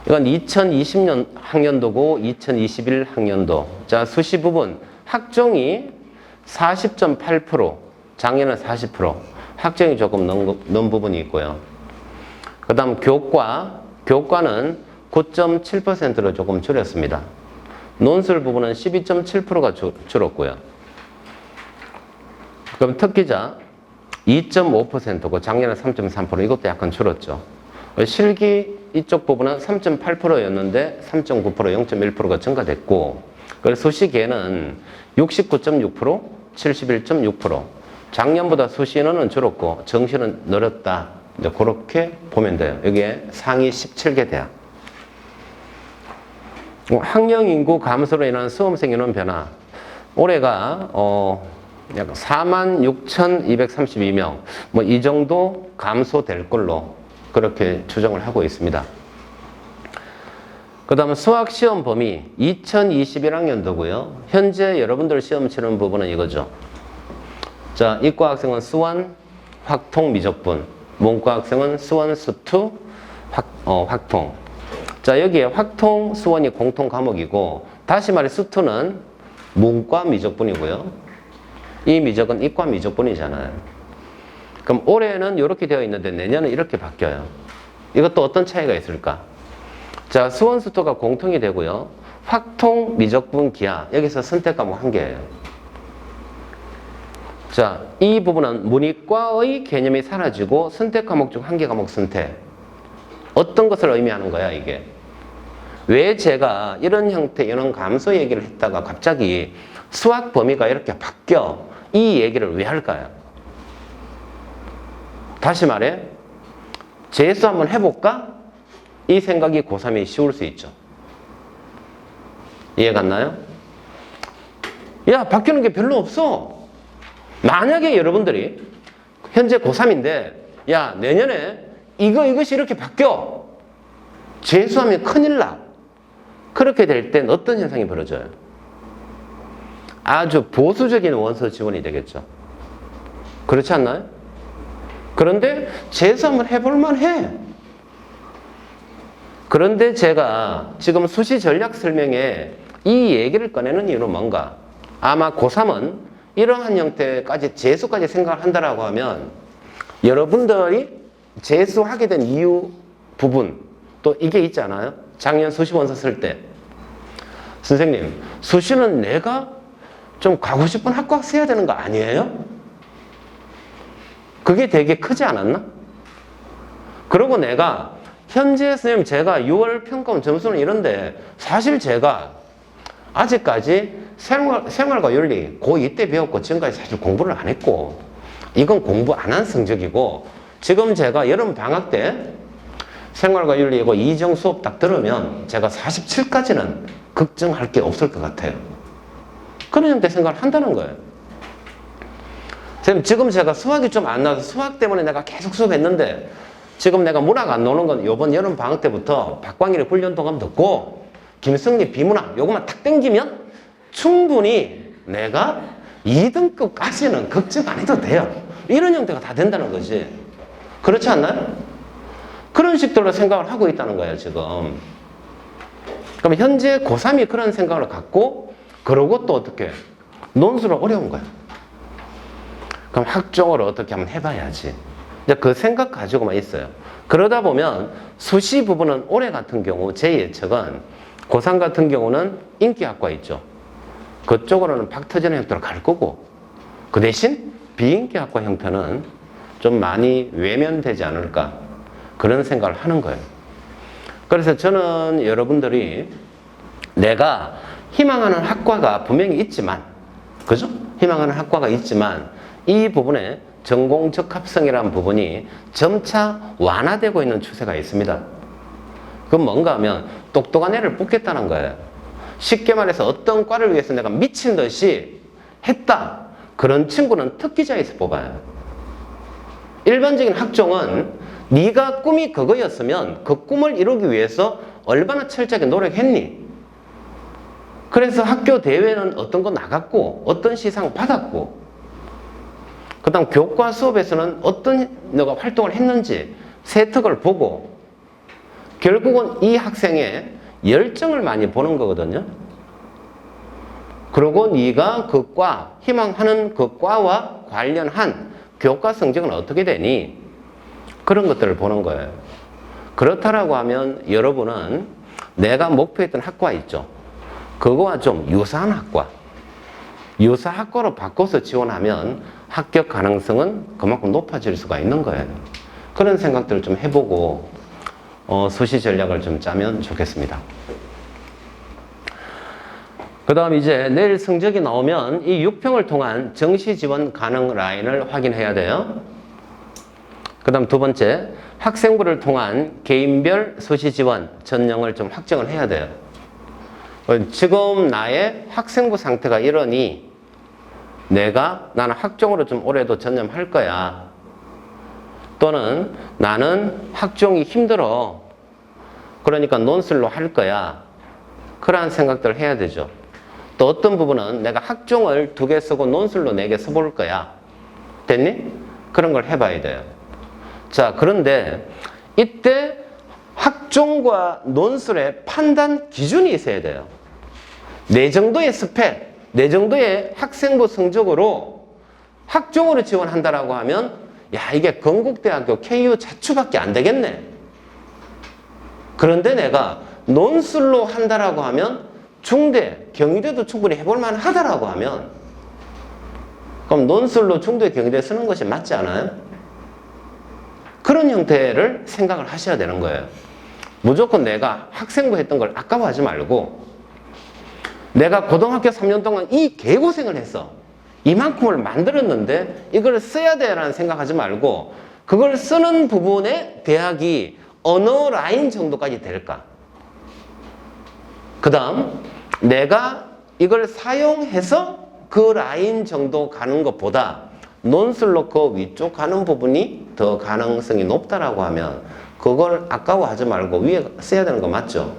이건 2020년 학년도고 2021 학년도. 자, 수시 부분 학종이 40.8%, 작년은 40%, 학점이 조금 넘은 부분이 있고요. 그 다음 교과는 9.7%로 조금 줄였습니다. 논술 부분은 12.7%가 줄었고요. 그럼 특기자 2.5%고 작년에 3.3%, 이것도 약간 줄었죠. 실기 이쪽 부분은 3.8%였는데 3.9%, 0.1%가 증가됐고, 그래서 수시계는 69.6%, 71.6%. 작년보다 수시 인원은 줄었고 정시는 늘었다. 이제 그렇게 보면 돼요. 여기에 상위 17개 대학. 학령 인구 감소로 인한 수험생 인원 변화. 올해가 약 46,232명, 뭐 이 정도 감소될 걸로 그렇게 추정을 하고 있습니다. 그 다음 수학 시험 범위 2021학년도고요. 현재 여러분들 시험 치는 부분은 이거죠. 자, 이과 학생은 수원, 확통, 미적분. 문과 학생은 수원, 수투, 확통. 자, 여기에 확통, 수원이 공통 과목이고, 다시 말해 수투는 문과 미적분이고요. 이 미적은 이과 미적분이잖아요. 그럼 올해는 이렇게 되어 있는데 내년은 이렇게 바뀌어요. 이것도 어떤 차이가 있을까? 자, 수원, 수투가 공통이 되고요. 확통, 미적분, 기하. 여기서 선택 과목 한 개예요. 자, 이 부분은 문이과의 개념이 사라지고 선택 과목 중 한 개 과목 선택. 어떤 것을 의미하는 거야, 이게? 왜 제가 이런 형태, 이런 감소 얘기를 했다가 갑자기 수학 범위가 이렇게 바뀌어? 이 얘기를 왜 할까요? 다시 말해, 재수 한번 해볼까? 이 생각이 고3이 쉬울 수 있죠. 이해 갔나요? 야, 바뀌는 게 별로 없어. 만약에 여러분들이 현재 고3인데, 야, 내년에 이것이 이렇게 바뀌어. 재수하면 큰일 나. 그렇게 될 땐 어떤 현상이 벌어져요? 아주 보수적인 원서 지원이 되겠죠. 그렇지 않나요? 그런데 재수 한번 해볼만 해. 그런데 제가 지금 수시 전략 설명에 이 얘기를 꺼내는 이유는 뭔가? 아마 고3은 이러한 형태까지 재수까지 생각을 한다라고 하면 여러분들이 재수하게 된 이유 부분 또 이게 있지 않아요? 작년 수시 원서 쓸 때 선생님, 수시는 내가 좀 가고 싶은 학과 써야 되는 거 아니에요? 그게 되게 크지 않았나? 그리고 내가 현재 선생님 제가 6월 평가원 점수는 이런데 사실 제가 아직까지 생활과 윤리 고2 때 배웠고 지금까지 사실 공부를 안 했고 이건 공부 안 한 성적이고 지금 제가 여름 방학 때 생활과 윤리고 이정 수업 딱 들으면 제가 47까지는 걱정할 게 없을 것 같아요. 그런 형태 생각을 한다는 거예요. 선생님, 지금 제가 수학이 좀 안 나와서 수학 때문에 내가 계속 수업했는데 지금 내가 문학 안 노는 건 이번 여름 방학 때부터 박광일의 훈련도감 듣고 김승리 비문학 요것만 탁 땡기면 충분히 내가 2등급까지는 걱정 안 해도 돼요. 이런 형태가 다 된다는 거지. 그렇지 않나요? 그런 식들로 생각을 하고 있다는 거예요, 지금. 그럼 현재 고3이 그런 생각을 갖고 그러고 또 어떻게? 논술은 어려운 거야. 그럼 학종을 어떻게 한번 해봐야지. 이제 그 생각 가지고만 있어요. 그러다 보면 수시 부분은 올해 같은 경우 제 예측은 고3 같은 경우는 인기학과 있죠. 그쪽으로는 박 터지는 형태로 갈 거고 그 대신 비인기학과 형태는 좀 많이 외면되지 않을까 그런 생각을 하는 거예요. 그래서 저는 여러분들이 내가 희망하는 학과가 분명히 있지만 그죠? 희망하는 학과가 있지만 이 부분에 전공 적합성이라는 부분이 점차 완화되고 있는 추세가 있습니다. 그건 뭔가 하면 똑똑한 애를 뽑겠다는 거예요. 쉽게 말해서 어떤 과를 위해서 내가 미친 듯이 했다. 그런 친구는 특기자에서 뽑아요. 일반적인 학종은 네가 꿈이 그거였으면 그 꿈을 이루기 위해서 얼마나 철저하게 노력했니? 그래서 학교 대회는 어떤 거 나갔고 어떤 시상 받았고 그 다음 교과 수업에서는 어떤 너가 활동을 했는지 세특을 보고 결국은 이 학생의 열정을 많이 보는 거거든요. 그리고 네가 그 과, 희망하는 그 과와 관련한 교과 성적은 어떻게 되니? 그런 것들을 보는 거예요. 그렇다라고 하면 여러분은 내가 목표했던 학과 있죠. 그거와 좀 유사한 학과, 유사 학과로 바꿔서 지원하면 합격 가능성은 그만큼 높아질 수가 있는 거예요. 그런 생각들을 좀 해보고 수시 전략을 좀 짜면 좋겠습니다. 그 다음 이제 내일 성적이 나오면 이 6평을 통한 정시 지원 가능 라인을 확인해야 돼요. 그 다음 두 번째, 학생부를 통한 개인별 수시 지원 전형을 좀 확정을 해야 돼요. 지금 나의 학생부 상태가 이러니 나는 학종으로 좀 올해도 전념할 거야. 또는 나는 학종이 힘들어. 그러니까 논술로 할 거야. 그러한 생각들을 해야 되죠. 또 어떤 부분은 내가 학종을 2개 쓰고 논술로 4개 써볼 거야. 됐니? 그런 걸 해봐야 돼요. 자, 그런데 이때 학종과 논술의 판단 기준이 있어야 돼요. 내 정도의 스펙, 내 정도의 학생부 성적으로 학종으로 지원한다라고 하면 야, 이게 건국대학교 KU 자추밖에 안 되겠네. 그런데 내가 논술로 한다라고 하면 중대, 경희대도 충분히 해볼 만하다라고 하면 그럼 논술로 중대, 경희대 쓰는 것이 맞지 않아요? 그런 형태를 생각을 하셔야 되는 거예요. 무조건 내가 학생부 했던 걸 아까워하지 말고 내가 고등학교 3년 동안 이 개고생을 했어. 이만큼을 만들었는데 이걸 써야 돼라는 생각하지 말고 그걸 쓰는 부분에 대학이 어느 라인 정도까지 될까? 그 다음 내가 이걸 사용해서 그 라인 정도 가는 것보다 논술로 그 위쪽 가는 부분이 더 가능성이 높다라고 하면 그걸 아까워하지 말고 위에 써야 되는 거 맞죠?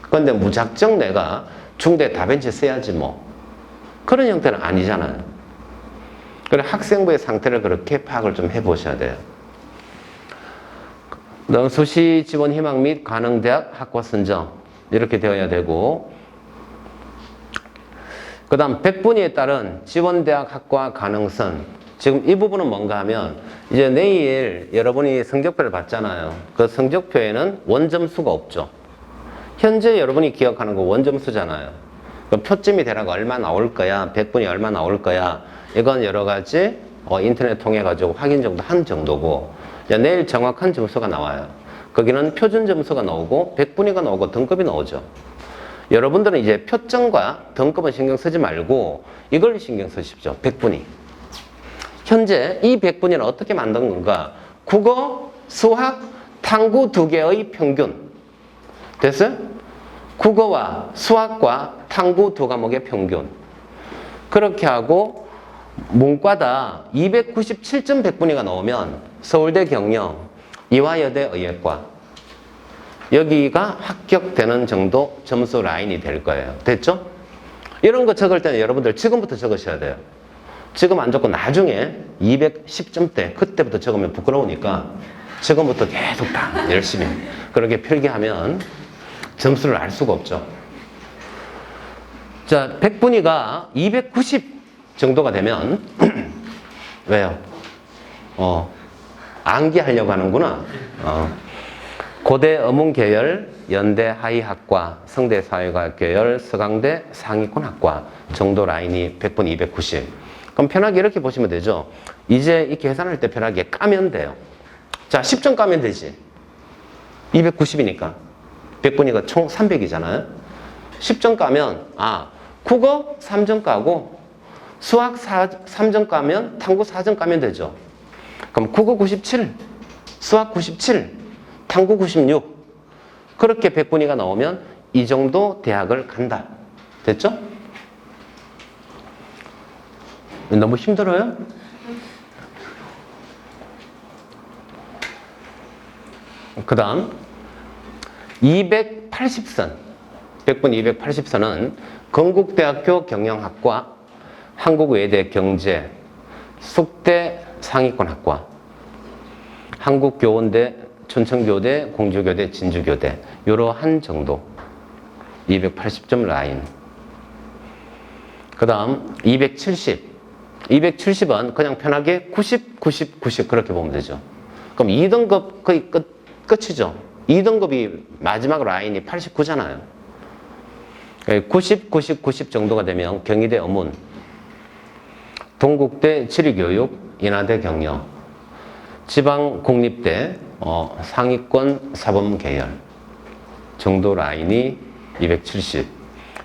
그런데 무작정 내가 중대 다벤치 써야지 뭐 그런 형태는 아니잖아요. 그래 학생부의 상태를 그렇게 파악을 좀 해보셔야 돼요. 수시 지원 희망 및 가능 대학 학과 선정 이렇게 되어야 되고 그 다음 100분위에 따른 지원대학 학과 가능성. 지금 이 부분은 뭔가 하면 이제 내일 여러분이 성적표를 봤잖아요. 그 성적표에는 원점수가 없죠. 현재 여러분이 기억하는 거 원점수잖아요. 그 표점이 대략 얼마 나올 거야, 100분이 얼마 나올 거야. 이건 여러 가지 인터넷 통해 가지고 확인 정도 한 정도고 내일 정확한 점수가 나와요. 거기는 표준 점수가 나오고 100분위가 나오고 등급이 나오죠. 여러분들은 이제 표점과 등급은 신경 쓰지 말고 이걸 신경 쓰십시오. 100분위. 현재 이 100분위는 어떻게 만든 건가? 국어, 수학, 탐구 2개의 평균. 됐어요? 국어와 수학과 탐구 2과목의 평균. 그렇게 하고 문과다 297점 100분위가 나오면 서울대 경영, 이화여대 의예과 여기가 합격되는 정도 점수 라인이 될 거예요. 됐죠? 이런 거 적을 때는 여러분들 지금부터 적으셔야 돼요. 지금 안 적고 나중에 210점대 그때부터 적으면 부끄러우니까 지금부터 계속 다 열심히 그렇게 필기하면 점수를 알 수가 없죠. 자, 100분위가 290 정도가 되면 왜요? 암기하려고 하는구나. 고대 어문계열, 연대 하이학과, 성대 사회과학 계열, 서강대 상위권학과 정도 라인이 100분 290. 그럼 편하게 이렇게 보시면 되죠. 이제 이 계산할 때 편하게 까면 돼요. 자, 10점 까면 되지. 290이니까. 100분이가 총 300이잖아요. 10점 까면 국어 3점 까고 수학 3점 까면 탐구 4점 까면 되죠. 그럼 국어 97, 수학 97, 탐구 96 그렇게 100분위가 나오면 이 정도 대학을 간다. 됐죠? 너무 힘들어요? 그 다음 280선 100분 280선은 건국대학교 경영학과, 한국외대 경제, 숙대 상위권학과, 한국교원대, 춘천교대, 공주교대, 진주교대 이러한 정도 280점 라인. 그 다음 270. 270은 그냥 편하게 90, 90, 90 그렇게 보면 되죠. 그럼 2등급 거의 끝이죠. 2등급이 마지막 라인이 89잖아요. 90, 90, 90 정도가 되면 경희대 어문, 동국대 지리교육, 인하대 경영, 지방공립대 상위권 사범계열 정도 라인이 270.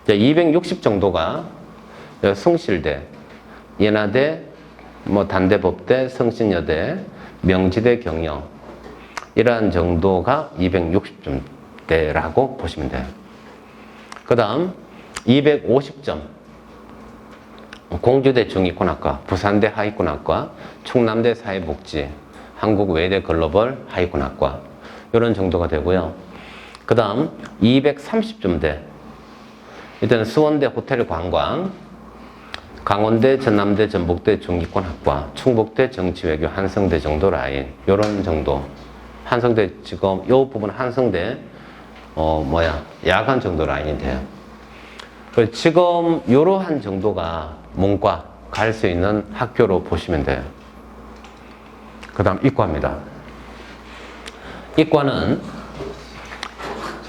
260 정도가 숭실대, 인하대, 단대법대, 성신여대, 명지대 경영 이러한 정도가 260점대라고 보시면 돼요. 그 다음 250점 공주대 중위권학과, 부산대 하위권학과, 충남대 사회복지, 한국외대 글로벌 하위권학과 이런 정도가 되고요. 그 다음 230점대 일단 수원대 호텔관광, 강원대, 전남대, 전북대 중위권학과, 충북대 정치외교, 한성대 정도 라인 이런 정도. 한성대 지금 이 부분 한성대 야간 정도 라인이 돼요. 지금 이러한 정도가 문과 갈 수 있는 학교로 보시면 돼요. 그 다음 이과입니다. 이과는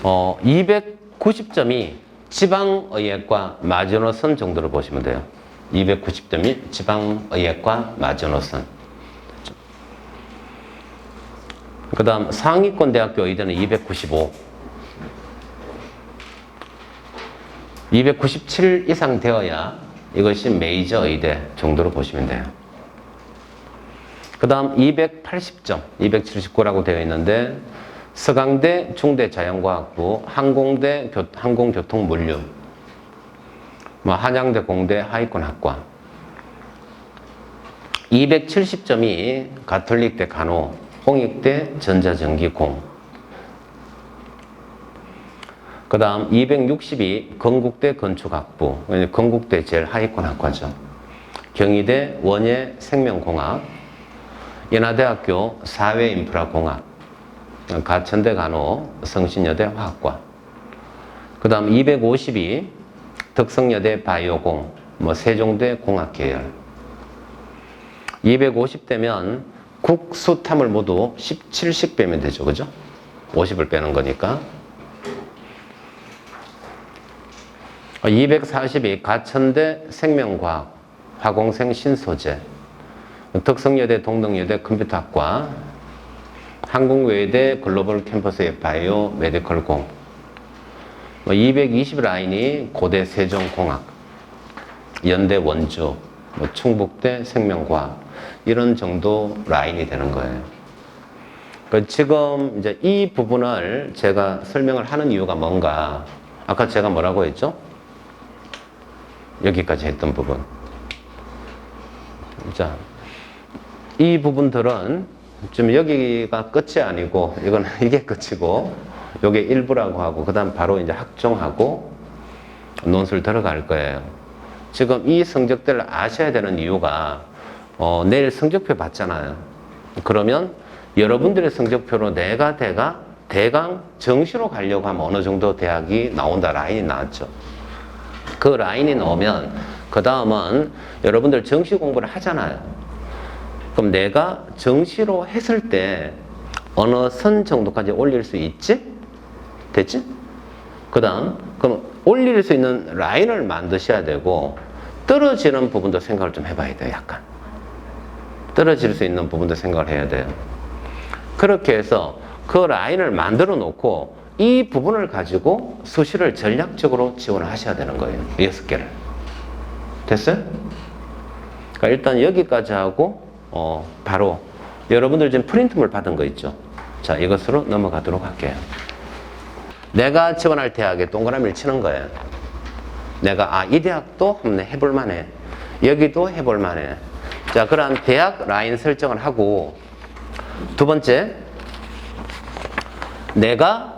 290점이 지방의예과 마지노선 정도로 보시면 돼요. 290점이 지방의예과 마지노선. 그 다음 상위권 대학교 의대는 295. 297 이상 되어야 이것이 메이저 의대 정도로 보시면 돼요. 그 다음 280점, 279라고 되어 있는데 서강대 중대자연과학부, 항공대 항공교통물류, 한양대 공대 하위권학과. 270점이 가톨릭대 간호, 홍익대 전자전기공. 그 다음 260이 건국대 건축학부, 건국대 제일 하위권 학과죠. 경희대 원예 생명공학, 인하대학교 사회인프라공학, 가천대 간호, 성신여대 화학과. 그 다음 250이 덕성여대 바이오공, 세종대 공학계열. 250대면 국수탐을 모두 17씩 빼면 되죠. 그죠? 50을 빼는 거니까. 240이 가천대 생명과학, 화공생 신소재, 덕성여대 동덕여대 컴퓨터학과, 한국외대 글로벌 캠퍼스의 바이오 메디컬공. 220 라인이 고대 세종공학, 연대 원주, 충북대 생명과학 이런 정도 라인이 되는 거예요. 지금 이제 이 부분을 제가 설명을 하는 이유가 뭔가, 아까 제가 뭐라고 했죠? 여기까지 했던 부분. 자, 이 부분들은 지금 여기가 끝이 아니고 이건 이게 끝이고 요게 일부라고 하고 그 다음 바로 이제 학종하고 논술 들어갈 거예요. 지금 이 성적들을 아셔야 되는 이유가 내일 성적표 받잖아요. 그러면 여러분들의 성적표로 내가 대강 정시로 가려고 하면 어느 정도 대학이 나온다 라인이 나왔죠. 그 라인이 나오면 그 다음은 여러분들 정시 공부를 하잖아요. 그럼 내가 정시로 했을 때 어느 선 정도까지 올릴 수 있지? 됐지? 그 다음 그럼 올릴 수 있는 라인을 만드셔야 되고 떨어지는 부분도 생각을 좀 해봐야 돼요. 약간 떨어질 수 있는 부분도 생각을 해야 돼요. 그렇게 해서 그 라인을 만들어 놓고 이 부분을 가지고 수시를 전략적으로 지원을 하셔야 되는 거예요. 6개를. 됐어요? 그러니까 일단 여기까지 하고 바로 여러분들 지금 프린트물 받은 거 있죠? 자, 이것으로 넘어가도록 할게요. 내가 지원할 대학에 동그라미를 치는 거예요. 내가 이 대학도 한번 해볼 만해. 여기도 해볼 만해. 자, 그런 대학 라인 설정을 하고 두 번째, 내가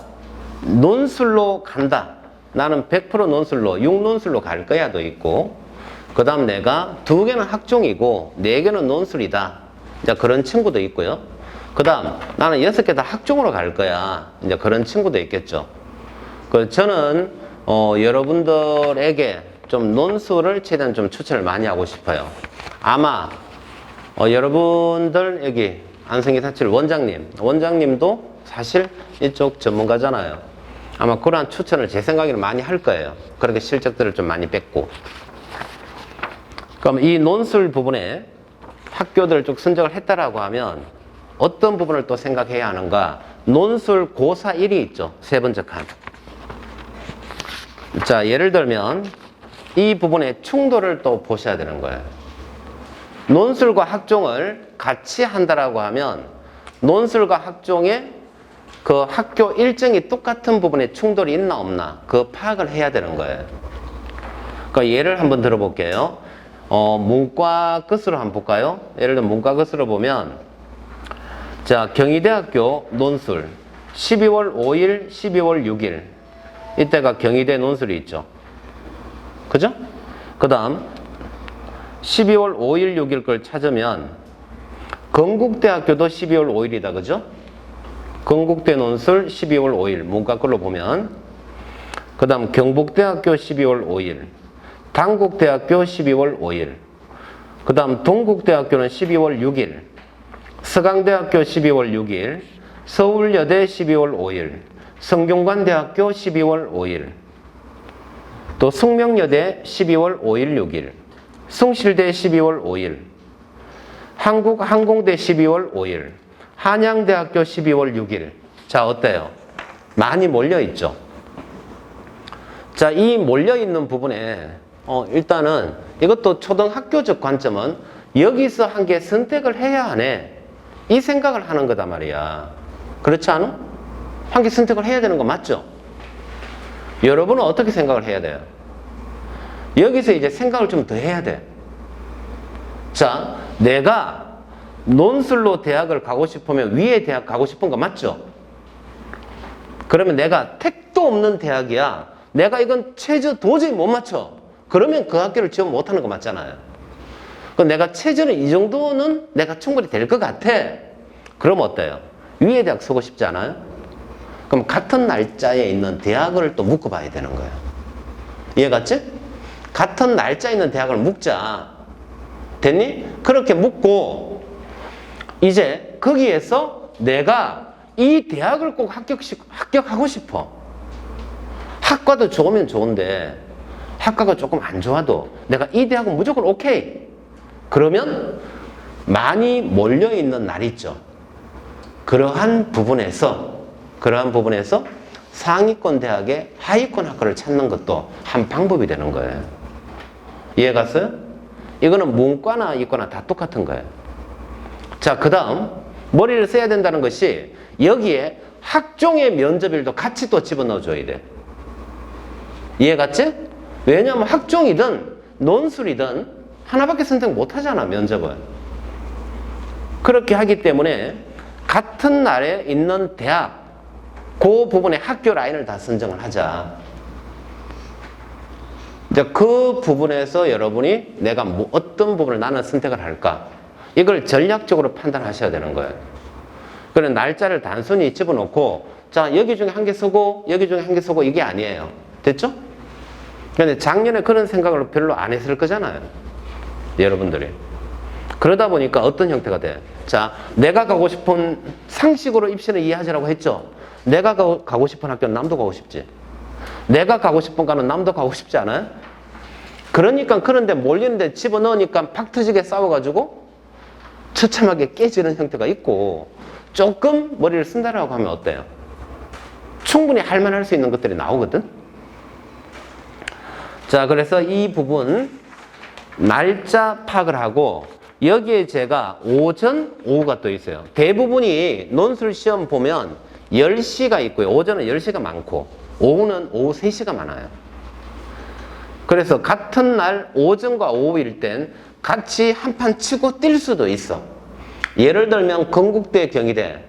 논술로 간다. 나는 100% 논술로, 6논술로 갈 거야도 있고, 그 다음 내가 2개는 학종이고 4개는 논술이다. 이제 그런 친구도 있고요. 그 다음 나는 6개 다 학종으로 갈 거야. 이제 그런 친구도 있겠죠. 저는 여러분들에게 좀 논술을 최대한 좀 추천을 많이 하고 싶어요. 아마 여러분들 여기 안성기사칠 원장님도 사실 이쪽 전문가잖아요. 아마 그러한 추천을 제 생각에는 많이 할 거예요. 그렇게 실적들을 좀 많이 뺏고. 그럼 이 논술 부분에 학교들을 쭉 선정을 했다라고 하면 어떤 부분을 또 생각해야 하는가? 논술 고사 1이 있죠. 세 번째 칸. 자, 예를 들면 이 부분의 충돌을 또 보셔야 되는 거예요. 논술과 학종을 같이 한다라고 하면 논술과 학종의 그 학교 일정이 똑같은 부분에 충돌이 있나 없나 그 파악을 해야 되는 거예요. 그 예를 한번 들어볼게요. 문과 끝으로 한번 볼까요? 예를 들면 문과 끝으로 보면 자, 경희대학교 논술 12월 5일, 12월 6일 이때가 경희대 논술이 있죠. 그죠? 그 다음 12월 5일, 6일 걸 찾으면 건국대학교도 12월 5일이다. 그죠? 건국대 논술 12월 5일 문과 걸로 보면 그 다음 경북대학교 12월 5일 단국대학교 12월 5일 그 다음 동국대학교는 12월 6일 서강대학교 12월 6일 서울여대 12월 5일 성균관대학교 12월 5일 또 숙명여대 12월 5일 6일 숭실대 12월 5일 한국항공대 12월 5일 한양대학교 12월 6일 자 어때요? 많이 몰려있죠? 자, 이 몰려있는 부분에 일단은 이것도 초등학교적 관점은 여기서 한 개 선택을 해야 하네 이 생각을 하는 거다 말이야. 그렇지 않아? 한 개 선택을 해야 되는 거 맞죠? 여러분은 어떻게 생각을 해야 돼요? 여기서 이제 생각을 좀 더 해야 돼. 자, 내가 논술로 대학을 가고 싶으면 위에 대학 가고 싶은 거 맞죠? 그러면 내가 택도 없는 대학이야. 내가 이건 최저 도저히 못 맞춰. 그러면 그 학교를 지원 못하는 거 맞잖아요. 그럼 내가 최저는 이 정도는 내가 충분히 될 것 같아. 그럼 어때요? 위에 대학 서고 싶지 않아요? 그럼 같은 날짜에 있는 대학을 또 묶어봐야 되는 거예요. 이해갔지? 같은 날짜에 있는 대학을 묶자. 됐니? 그렇게 묶고 이제 거기에서 내가 이 대학을 꼭 합격하고 싶어. 학과도 좋으면 좋은데 학과가 조금 안 좋아도 내가 이 대학은 무조건 오케이. 그러면 많이 몰려있는 날 있죠. 그러한 부분에서 상위권 대학의 하위권 학과를 찾는 것도 한 방법이 되는 거예요. 이해 갔어요? 이거는 문과나 이과나 다 똑같은 거예요. 자, 그 다음 머리를 써야 된다는 것이 여기에 학종의 면접일도 같이 또 집어넣어 줘야 돼. 이해 갔지? 왜냐하면 학종이든 논술이든 하나밖에 선택 못 하잖아, 면접은. 그렇게 하기 때문에 같은 날에 있는 대학 그 부분의 학교 라인을 다 선정을 하자. 이제 그 부분에서 여러분이 내가 어떤 부분을 나는 선택을 할까? 이걸 전략적으로 판단하셔야 되는 거예요. 그래 날짜를 단순히 집어넣고 자 여기 중에 한 개 쓰고 여기 중에 한 개 쓰고 이게 아니에요. 됐죠? 근데 작년에 그런 생각을 별로 안 했을 거잖아요. 여러분들이. 그러다 보니까 어떤 형태가 돼? 자, 내가 가고 싶은 상식으로 입시는 이해하시라고 했죠? 내가 가고 싶은 학교는 남도 가고 싶지. 내가 가고 싶은 과는 남도 가고 싶지 않아요? 그러니까 그런데 몰리는데 집어넣으니까 팍 터지게 싸워가지고 처참하게 깨지는 형태가 있고 조금 머리를 쓴다라고 하면 어때요? 충분히 할만할 수 있는 것들이 나오거든? 자, 그래서 이 부분 날짜 파악을 하고 여기에 제가 오전, 오후가 또 있어요. 대부분이 논술 시험 보면 10시가 있고요. 오전은 10시가 많고 오후는 오후 3시가 많아요. 그래서 같은 날 오전과 오후일 땐 같이 한판 치고 뛸 수도 있어. 예를 들면 건국대, 경희대.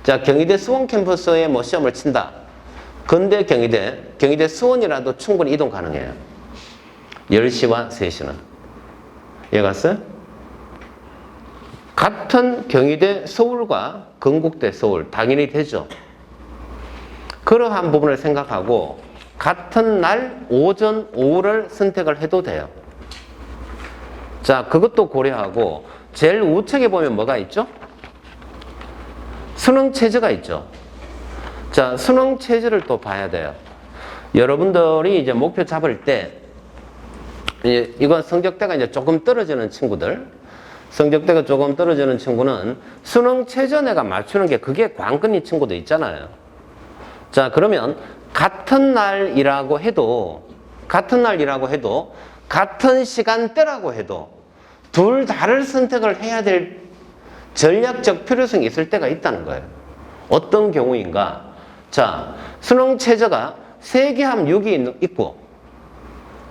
자, 경희대 수원 캠퍼스에 뭐 시험을 친다. 근대 경희대 수원이라도 충분히 이동 가능해요. 10시와 3시는. 이해 갔어요? 같은 경희대 서울과 건국대 서울 당연히 되죠. 그러한 부분을 생각하고 같은 날 오전, 오후를 선택을 해도 돼요. 자, 그것도 고려하고 제일 우측에 보면 뭐가 있죠? 수능 체제가 있죠. 자, 수능 체제를 또 봐야 돼요. 여러분들이 이제 목표 잡을 때 이건 성적대가 이제 조금 떨어지는 친구들, 성적대가 조금 떨어지는 친구는 수능 최저 내가 맞추는 게 그게 관건인 친구도 있잖아요. 자, 그러면 같은 날이라고 해도 같은 시간대라고 해도 둘 다를 선택을 해야 될 전략적 필요성이 있을 때가 있다는 거예요. 어떤 경우인가? 자, 수능 최저가 세기합 6이 있고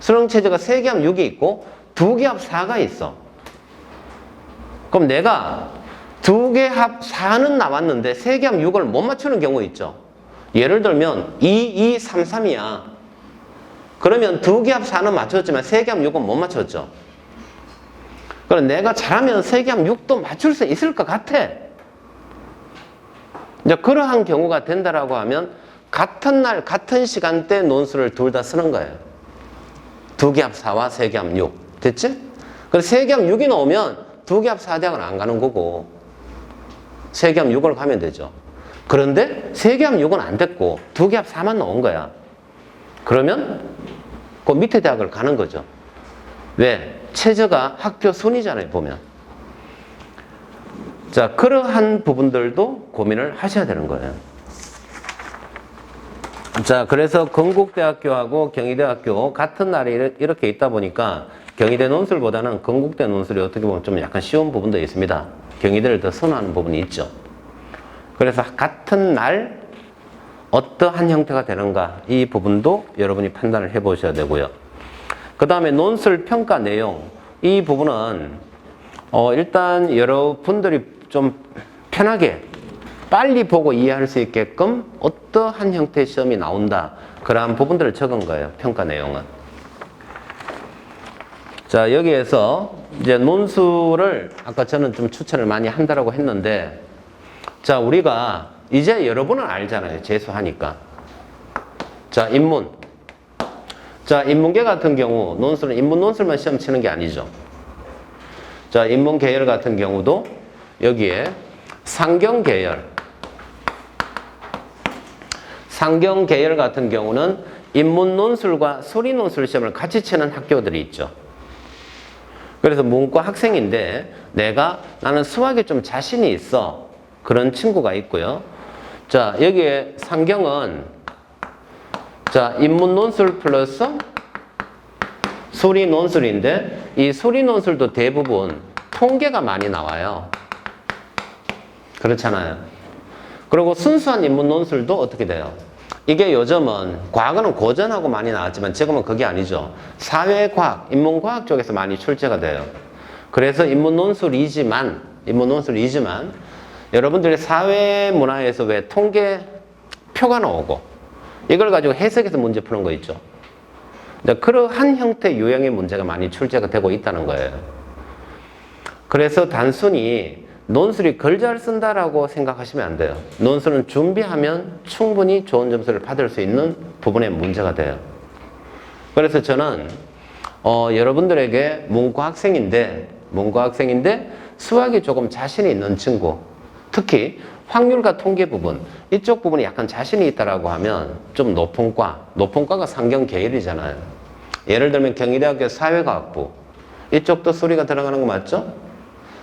수능 최저가 세기합 6이 있고 두기합 4가 있어. 그럼 내가 두개합 4는 나왔는데 세기합 6을 못 맞추는 경우 있죠. 예를 들면 2, 2, 3, 3이야. 그러면 두기합 4는 맞췄지만 세기합 6은 못 맞췄죠. 그럼 내가 잘하면 세기합 6도 맞출 수 있을 것 같아. 이제 그러한 경우가 된다라고 하면 같은 날 같은 시간대 논술을 둘 다 쓰는 거예요. 두기합 4와 세기합 6 됐지? 그래서 세기합 6이 나오면 두기합 4대학은 안 가는 거고 세기합 6을 가면 되죠. 그런데 세기합 6은 안 됐고 두기합 4만 나온 거야. 그러면 그 밑에 대학을 가는 거죠. 왜? 최저가 학교 순위잖아요, 보면. 자, 그러한 부분들도 고민을 하셔야 되는 거예요. 자, 그래서 건국대학교하고 경희대학교 같은 날에 이렇게 있다 보니까 경희대 논술보다는 건국대 논술이 어떻게 보면 좀 약간 쉬운 부분도 있습니다. 경희대를 더 선호하는 부분이 있죠. 그래서 같은 날 어떠한 형태가 되는가 이 부분도 여러분이 판단을 해 보셔야 되고요. 그 다음에 논술 평가 내용 이 부분은 일단 여러분들이 좀 편하게 빨리 보고 이해할 수 있게끔 어떠한 형태의 시험이 나온다 그러한 부분들을 적은 거예요. 평가 내용은. 자, 여기에서 이제 논술을 아까 저는 좀 추천을 많이 한다라고 했는데 자, 우리가 이제 여러분은 알잖아요. 재수하니까. 자, 인문. 자, 인문계 같은 경우 논술은 인문 논술만 시험 치는 게 아니죠. 자, 인문 계열 같은 경우도 여기에 상경 계열 같은 경우는 인문 논술과 수리 논술 시험을 같이 치는 학교들이 있죠. 그래서 문과 학생인데 나는 수학에 좀 자신이 있어. 그런 친구가 있고요. 자, 여기에 상경은 자, 인문 논술 플러스 수리 논술인데 이 수리 논술도 대부분 통계가 많이 나와요. 그렇잖아요. 그리고 순수한 인문 논술도 어떻게 돼요? 이게 요즘은 과거는 고전하고 많이 나왔지만 지금은 그게 아니죠. 사회과학, 인문과학 쪽에서 많이 출제가 돼요. 그래서 인문 논술이지만 여러분들이 사회문화에서 왜 통계표가 나오고 이걸 가지고 해석해서 문제 푸는 거 있죠. 그러한 형태 유형의 문제가 많이 출제가 되고 있다는 거예요. 그래서 단순히 논술이 글 잘 쓴다라고 생각하시면 안 돼요. 논술은 준비하면 충분히 좋은 점수를 받을 수 있는 부분의 문제가 돼요. 그래서 저는 여러분들에게 문과 학생인데 수학이 조금 자신이 있는 친구, 특히 확률과 통계 부분, 이쪽 부분이 약간 자신이 있다라고 하면 좀 높은 과가 상경 계열이잖아요. 예를 들면 경희대학교 사회과학부, 이쪽도 수리가 들어가는 거 맞죠?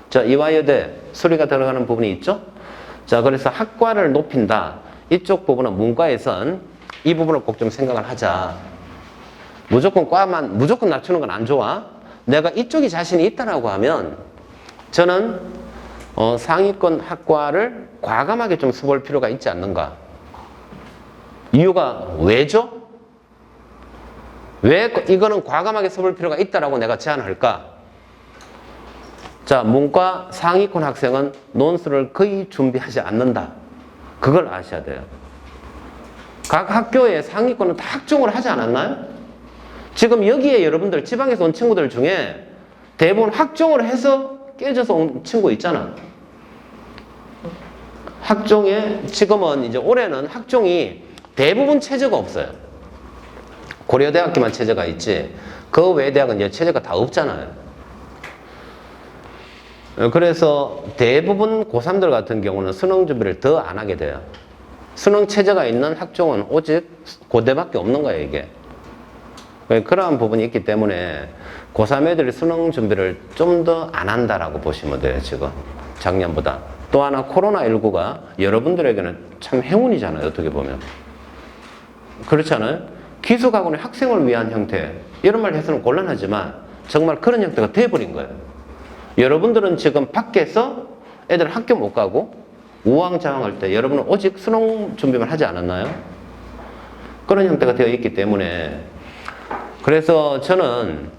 자, 이화여대 수리가 들어가는 부분이 있죠? 자, 그래서 학과를 높인다. 이쪽 부분은 문과에선 이 부분을 꼭 좀 생각을 하자. 무조건 낮추는 건 안 좋아. 내가 이쪽이 자신이 있다라고 하면 저는 상위권 학과를 과감하게 좀 써볼 필요가 있지 않는가. 이유가 왜죠? 왜 이거는 과감하게 써볼 필요가 있다라고 내가 제안할까? 자, 문과 상위권 학생은 논술을 거의 준비하지 않는다. 그걸 아셔야 돼요. 각 학교의 상위권은 다 학종을 하지 않았나요? 지금 여기에 여러분들 지방에서 온 친구들 중에 대부분 학종을 해서 깨져서 온 친구 있잖아. 학종에 지금은 이제 올해는 학종이 대부분 최저가 없어요. 고려대학교만 체제가 있지 그 외 대학은 이제 체제가 다 없잖아요. 그래서 대부분 고3들 같은 경우는 수능 준비를 더 안 하게 돼요. 수능 체제가 있는 학종은 오직 고대밖에 없는 거예요, 이게. 그러한 부분이 있기 때문에 고3 애들이 수능 준비를 좀 더 안 한다라고 보시면 돼요, 지금. 작년보다. 또 하나 코로나19가 여러분들에게는 참 행운이잖아요, 어떻게 보면. 그렇잖아요? 기숙학원의 학생을 위한 형태. 이런 말 해서는 곤란하지만 정말 그런 형태가 돼버린 거예요. 여러분들은 지금 밖에서 애들 학교 못 가고 우왕좌왕할 때 여러분은 오직 수능 준비만 하지 않았나요? 그런 형태가 되어 있기 때문에 그래서 저는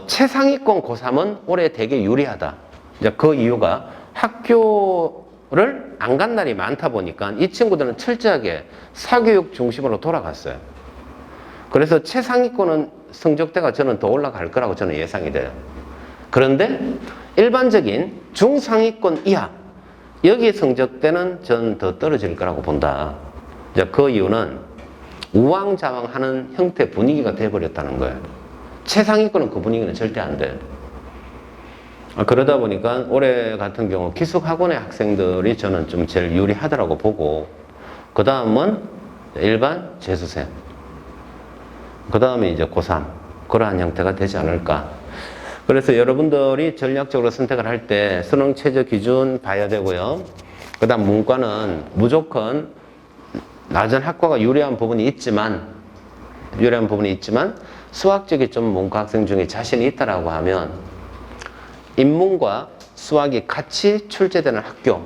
최상위권 고3은 올해 되게 유리하다. 이제 그 이유가 학교를 안 간 날이 많다 보니까 이 친구들은 철저하게 사교육 중심으로 돌아갔어요. 그래서 최상위권은 성적대가 저는 더 올라갈 거라고 저는 예상이 돼요. 그런데 일반적인 중상위권 이하 여기 성적대는 저는 더 떨어질 거라고 본다. 이제 그 이유는 우왕좌왕하는 형태 분위기가 돼버렸다는 거예요. 최상위권은 그 분위기는 절대 안 돼요. 그러다 보니까 올해 같은 경우 기숙학원의 학생들이 저는 좀 제일 유리하다고 보고 그 다음은 일반 재수생 그 다음에 이제 고3 그러한 형태가 되지 않을까. 그래서 여러분들이 전략적으로 선택을 할 때 수능 최저 기준 봐야 되고요. 그 다음 문과는 무조건 낮은 학과가 유리한 부분이 있지만 수학적이 좀 문과 학생 중에 자신이 있다라고 하면 인문과 수학이 같이 출제되는 학교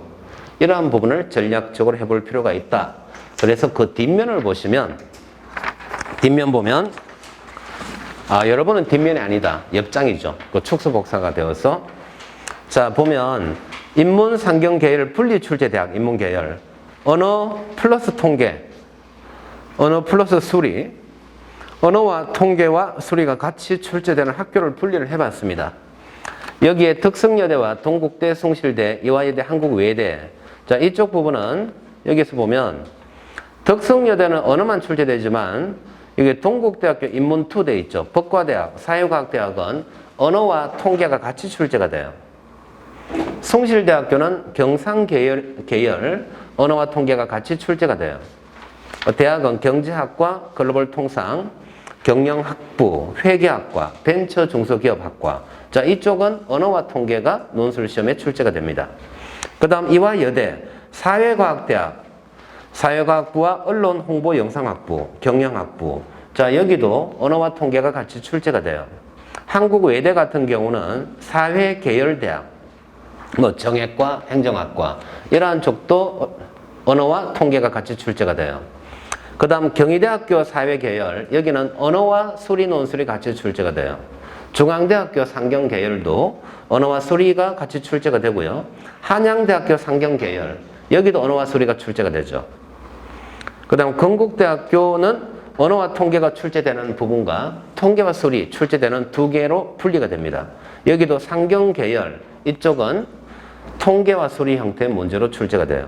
이러한 부분을 전략적으로 해볼 필요가 있다. 그래서 그 뒷면을 보시면 뒷면 보면 여러분은 뒷면이 아니다. 옆장이죠. 그 축소복사가 되어서 자 보면 인문 상경 계열 분리 출제 대학 인문 계열 언어 플러스 통계 언어 플러스 수리 언어와 통계와 수리가 같이 출제되는 학교를 분리를 해봤습니다. 여기에 덕성여대와 동국대, 숭실대, 이화여대, 한국외대 자 이쪽 부분은 여기서 보면 덕성여대는 언어만 출제되지만 여기 동국대학교 인문2 돼 있죠. 법과대학, 사회과학대학은 언어와 통계가 같이 출제가 돼요. 숭실대학교는 경상계열 언어와 통계가 같이 출제가 돼요. 대학은 경제학과, 글로벌 통상, 경영학부, 회계학과, 벤처 중소기업학과 자 이쪽은 언어와 통계가 논술시험에 출제가 됩니다. 그 다음 이화여대 사회과학대학 사회과학부와 언론 홍보 영상학부, 경영학부 자 여기도 언어와 통계가 같이 출제가 돼요. 한국외대 같은 경우는 사회계열대학 뭐 정액과 행정학과 이러한 쪽도 언어와 통계가 같이 출제가 돼요. 그 다음 경희대학교 사회계열 여기는 언어와 수리 논술이 같이 출제가 돼요. 중앙대학교 상경계열도 언어와 수리가 같이 출제가 되고요. 한양대학교 상경계열 여기도 언어와 수리가 출제가 되죠. 그 다음 건국대학교는 언어와 통계가 출제되는 부분과 통계와 수리 출제되는 두 개로 분리가 됩니다. 여기도 상경계열 이쪽은 통계와 수리 형태의 문제로 출제가 돼요.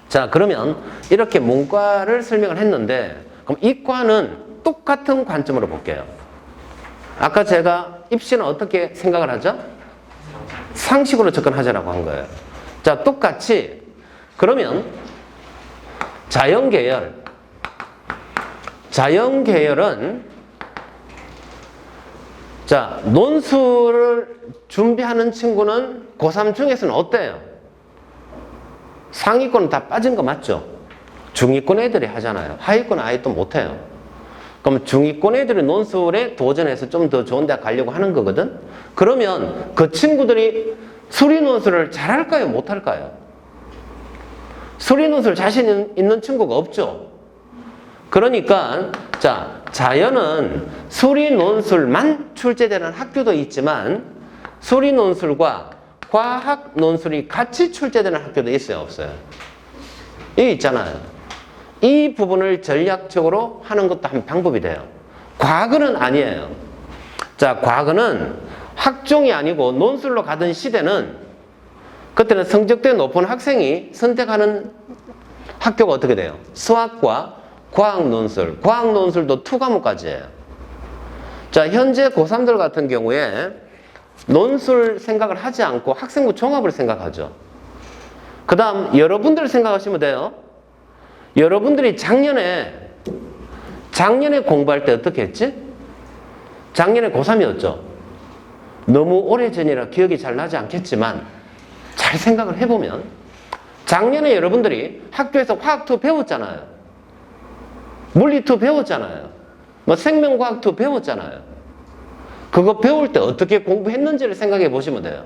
자 그러면 이렇게 문과를 설명을 했는데 그럼 이과는 똑같은 관점으로 볼게요. 아까 제가 입시는 어떻게 생각을 하죠? 상식으로 접근하자라고 한 거예요. 자 똑같이 그러면 자연계열은 자 논술을 준비하는 친구는 고3 중에서는 어때요? 상위권은 다 빠진 거 맞죠? 중위권 애들이 하잖아요. 하위권 아예 또 못해요. 그럼 중위권 애들이 논술에 도전해서 좀 더 좋은 대학 가려고 하는 거거든? 그러면 그 친구들이 수리 논술을 잘할까요? 못할까요? 수리 논술 자신 있는 친구가 없죠? 그러니까 자 자연은 수리 논술만 출제되는 학교도 있지만 수리 논술과 과학 논술이 같이 출제되는 학교도 있어요, 없어요? 여기 있잖아요. 이 부분을 전략적으로 하는 것도 한 방법이 돼요. 과거는 아니에요. 자, 과거는 학종이 아니고 논술로 가던 시대는 그때는 성적대 높은 학생이 선택하는 학교가 어떻게 돼요? 수학과 과학 논술도 2과목까지예요. 자, 현재 고3들 같은 경우에 논술 생각을 하지 않고 학생부 종합을 생각하죠. 그 다음 여러분들 생각하시면 돼요. 여러분들이 작년에 공부할 때 어떻게 했지? 작년에 고3이었죠. 너무 오래전이라 기억이 잘 나지 않겠지만 잘 생각을 해보면 작년에 여러분들이 학교에서 화학2 배웠잖아요. 물리2 배웠잖아요. 뭐 생명과학2 배웠잖아요. 그거 배울 때 어떻게 공부했는지를 생각해 보시면 돼요.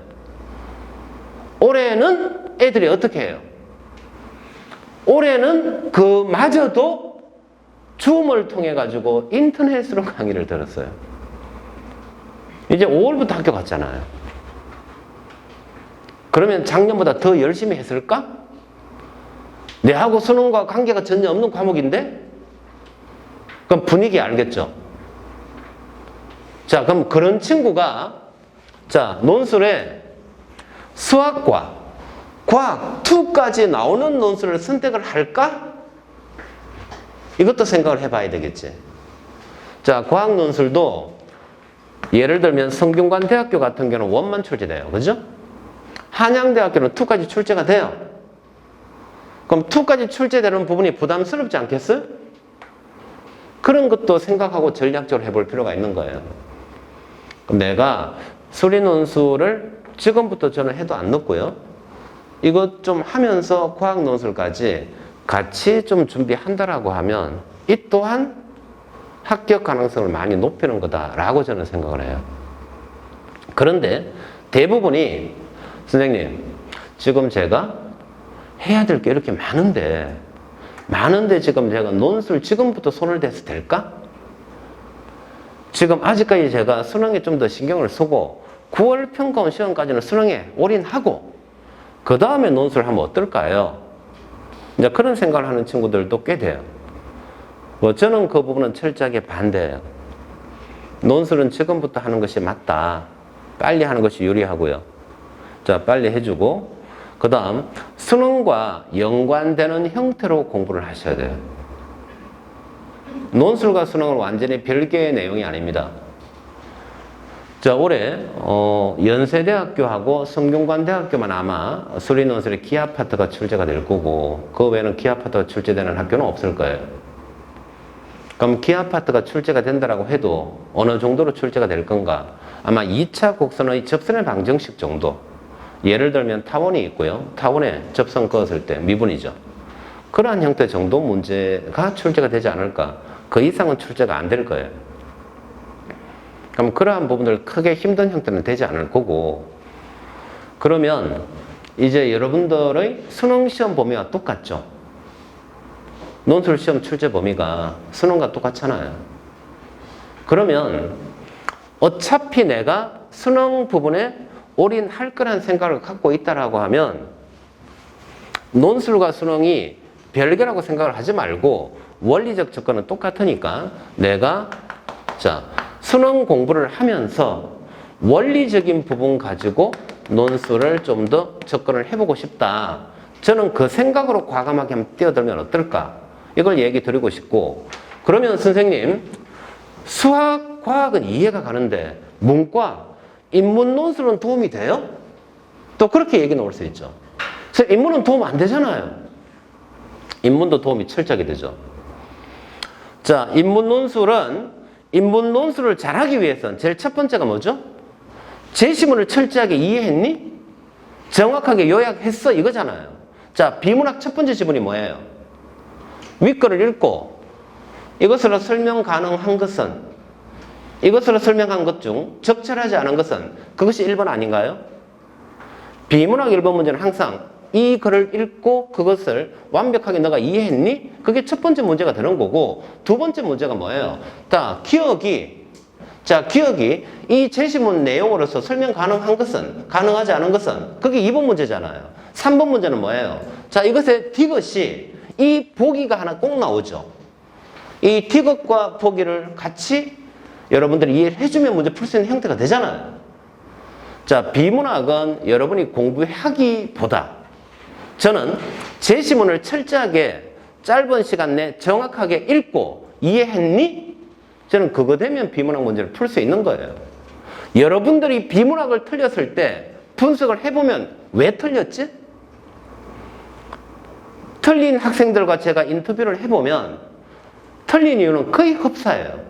올해는 애들이 어떻게 해요? 올해는 그마저도 줌을 통해 가지고 인터넷으로 강의를 들었어요. 이제 5월부터 학교 갔잖아요. 그러면 작년보다 더 열심히 했을까? 내하고 수능과 관계가 전혀 없는 과목인데? 그럼 분위기 알겠죠? 자, 그럼 그런 친구가 자, 논술에 수학과 과학 2까지 나오는 논술을 선택을 할까? 이것도 생각을 해봐야 되겠지. 자, 과학 논술도 예를 들면 성균관대학교 같은 경우는 1만 출제돼요. 그죠? 한양대학교는 2까지 출제가 돼요. 그럼 2까지 출제되는 부분이 부담스럽지 않겠어요? 그런 것도 생각하고 전략적으로 해볼 필요가 있는 거예요. 그럼 내가 수리논술을 지금부터 저는 해도 안 늦고요. 이것 좀 하면서 과학논술까지 같이 좀 준비한다라고 하면 이 또한 합격 가능성을 많이 높이는 거다라고 저는 생각을 해요. 그런데 대부분이 선생님, 지금 제가 해야 될 게 이렇게 많은데 지금 제가 논술 지금부터 손을 대서 될까? 지금 아직까지 제가 수능에 좀 더 신경을 쓰고 9월 평가원 시험까지는 수능에 올인하고 그 다음에 논술 하면 어떨까요? 이제 그런 생각을 하는 친구들도 꽤 돼요. 뭐 저는 그 부분은 철저하게 반대예요. 논술은 지금부터 하는 것이 맞다. 빨리 하는 것이 유리하고요. 자, 빨리 해주고 그 다음 수능과 연관되는 형태로 공부를 하셔야 돼요. 논술과 수능은 완전히 별개의 내용이 아닙니다. 자, 올해 연세대학교하고 성균관대학교만 아마 수리논술의 기하 파트가 출제가 될 거고 그 외에는 기하 파트가 출제되는 학교는 없을 거예요. 그럼 기하 파트가 출제가 된다라고 해도 어느 정도로 출제가 될 건가? 아마 2차 곡선의 접선의 방정식 정도. 예를 들면 타원이 있고요. 타원에 접선 그었을 때 미분이죠. 그러한 형태 정도 문제가 출제가 되지 않을까? 그 이상은 출제가 안 될 거예요. 그럼 그러한 부분들 크게 힘든 형태는 되지 않을 거고 그러면 이제 여러분들의 수능 시험 범위와 똑같죠. 논술 시험 출제 범위가 수능과 똑같잖아요. 그러면 어차피 내가 수능 부분에 올인할 거란 생각을 갖고 있다라고 하면 논술과 수능이 별개라고 생각을 하지 말고 원리적 접근은 똑같으니까 내가 자 수능 공부를 하면서 원리적인 부분 가지고 논술을 좀 더 접근을 해보고 싶다. 저는 그 생각으로 과감하게 한번 뛰어들면 어떨까? 이걸 얘기 드리고 싶고 그러면 선생님 수학, 과학은 이해가 가는데 문과, 인문 논술은 도움이 돼요? 또 그렇게 얘기 나올 수 있죠. 인문은 도움 안 되잖아요. 인문도 도움이 철저하게 되죠. 자, 인문 논술을 잘하기 위해서는 제일 첫 번째가 뭐죠? 제시문을 철저하게 이해했니? 정확하게 요약했어? 이거잖아요. 자, 비문학 첫 번째 지문이 뭐예요? 윗거를 읽고 이것으로 설명 가능한 것은 이것으로 설명한 것 중 적절하지 않은 것은 그것이 1번 아닌가요? 비문학 1번 문제는 항상 이 글을 읽고 그것을 완벽하게 너가 이해했니? 그게 첫 번째 문제가 되는 거고 두 번째 문제가 뭐예요? 기억이 이 제시문 내용으로서 설명 가능한 것은 가능하지 않은 것은 그게 2번 문제잖아요. 3번 문제는 뭐예요? 자, 이것의 디귿이 이 보기가 하나 꼭 나오죠. 이 디귿과 보기를 같이 여러분들이 이해를 해주면 문제 풀 수 있는 형태가 되잖아요. 자, 비문학은 여러분이 공부하기보다 저는 제시문을 철저하게 짧은 시간 내에 정확하게 읽고 이해했니? 저는 그거 되면 비문학 문제를 풀 수 있는 거예요. 여러분들이 비문학을 틀렸을 때 분석을 해보면 왜 틀렸지? 틀린 학생들과 제가 인터뷰를 해보면 틀린 이유는 거의 흡사해요.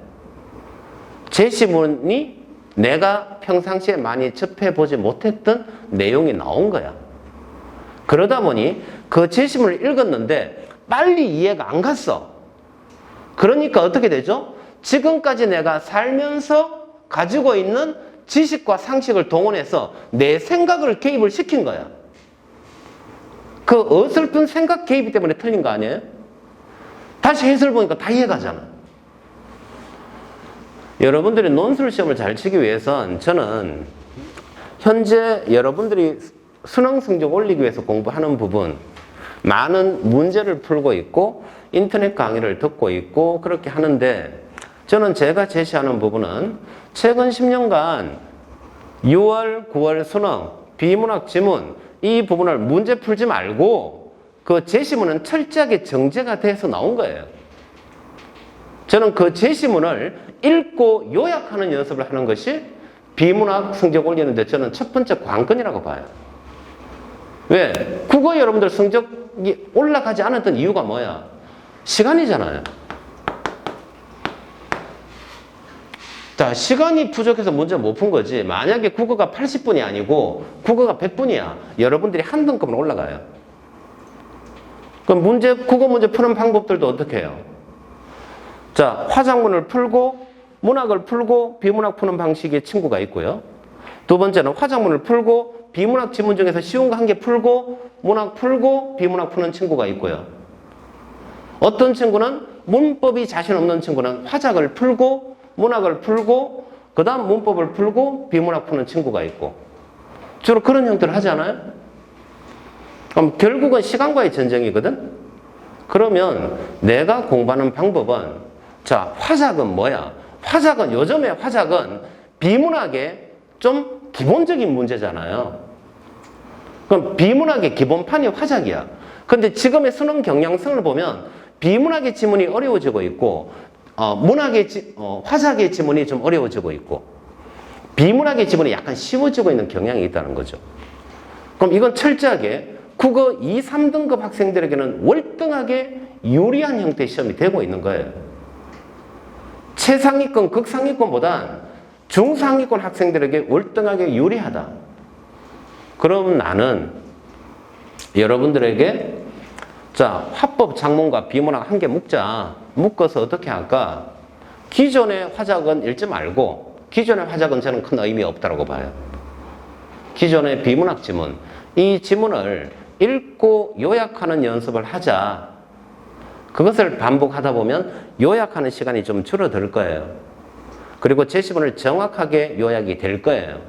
제시문이 내가 평상시에 많이 접해보지 못했던 내용이 나온 거야. 그러다 보니 그 제시문을 읽었는데 빨리 이해가 안 갔어. 그러니까 어떻게 되죠? 지금까지 내가 살면서 가지고 있는 지식과 상식을 동원해서 내 생각을 개입을 시킨 거야. 그 어설픈 생각 개입 때문에 틀린 거 아니에요? 다시 해설 보니까 다 이해가잖아. 여러분들이 논술 시험을 잘 치기 위해선 저는 현재 여러분들이 수능 성적 올리기 위해서 공부하는 부분, 많은 문제를 풀고 있고 인터넷 강의를 듣고 있고 그렇게 하는데, 저는 제가 제시하는 부분은 최근 10년간 6월, 9월 수능, 비문학 지문 이 부분을 문제 풀지 말고 그 제시문은 철저하게 정제가 돼서 나온 거예요. 저는 그 제시문을 읽고 요약하는 연습을 하는 것이 비문학 성적 올리는데 저는 첫 번째 관건이라고 봐요. 왜? 국어 여러분들 성적이 올라가지 않았던 이유가 뭐야? 시간이잖아요. 자, 시간이 부족해서 문제 못 푼 거지. 만약에 국어가 80분이 아니고 국어가 100분이야. 여러분들이 한 등급으로 올라가요. 그럼 국어 문제 푸는 방법들도 어떻게 해요? 자, 화작문을 풀고 문학을 풀고 비문학 푸는 방식의 친구가 있고요. 두 번째는 화작문을 풀고 비문학 지문 중에서 쉬운 거 한 개 풀고 문학 풀고 비문학 푸는 친구가 있고요. 어떤 친구는 문법이 자신 없는 친구는 화작을 풀고 문학을 풀고 그 다음 문법을 풀고 비문학 푸는 친구가 있고, 주로 그런 형태를 하지 않아요? 그럼 결국은 시간과의 전쟁이거든? 그러면 내가 공부하는 방법은, 자, 화작은 뭐야? 화작은, 요즘의 화작은 비문학의 좀 기본적인 문제잖아요. 그럼 비문학의 기본판이 화작이야. 근데 지금의 수능 경향성을 보면 비문학의 지문이 어려워지고 있고 화작의 지문이 좀 어려워지고 있고 비문학의 지문이 약간 쉬워지고 있는 경향이 있다는 거죠. 그럼 이건 철저하게 국어 2, 3등급 학생들에게는 월등하게 유리한 형태의 시험이 되고 있는 거예요. 최상위권, 극상위권보단 중상위권 학생들에게 월등하게 유리하다. 그럼 나는 여러분들에게, 자, 화법 작문과 비문학 한 개 묶어서 어떻게 할까? 기존의 화작은 읽지 말고, 기존의 화작은 저는 큰 의미 없다고 봐요. 기존의 비문학 지문, 이 지문을 읽고 요약하는 연습을 하자. 그것을 반복하다 보면 요약하는 시간이 좀 줄어들 거예요. 그리고 제시문을 정확하게 요약이 될 거예요.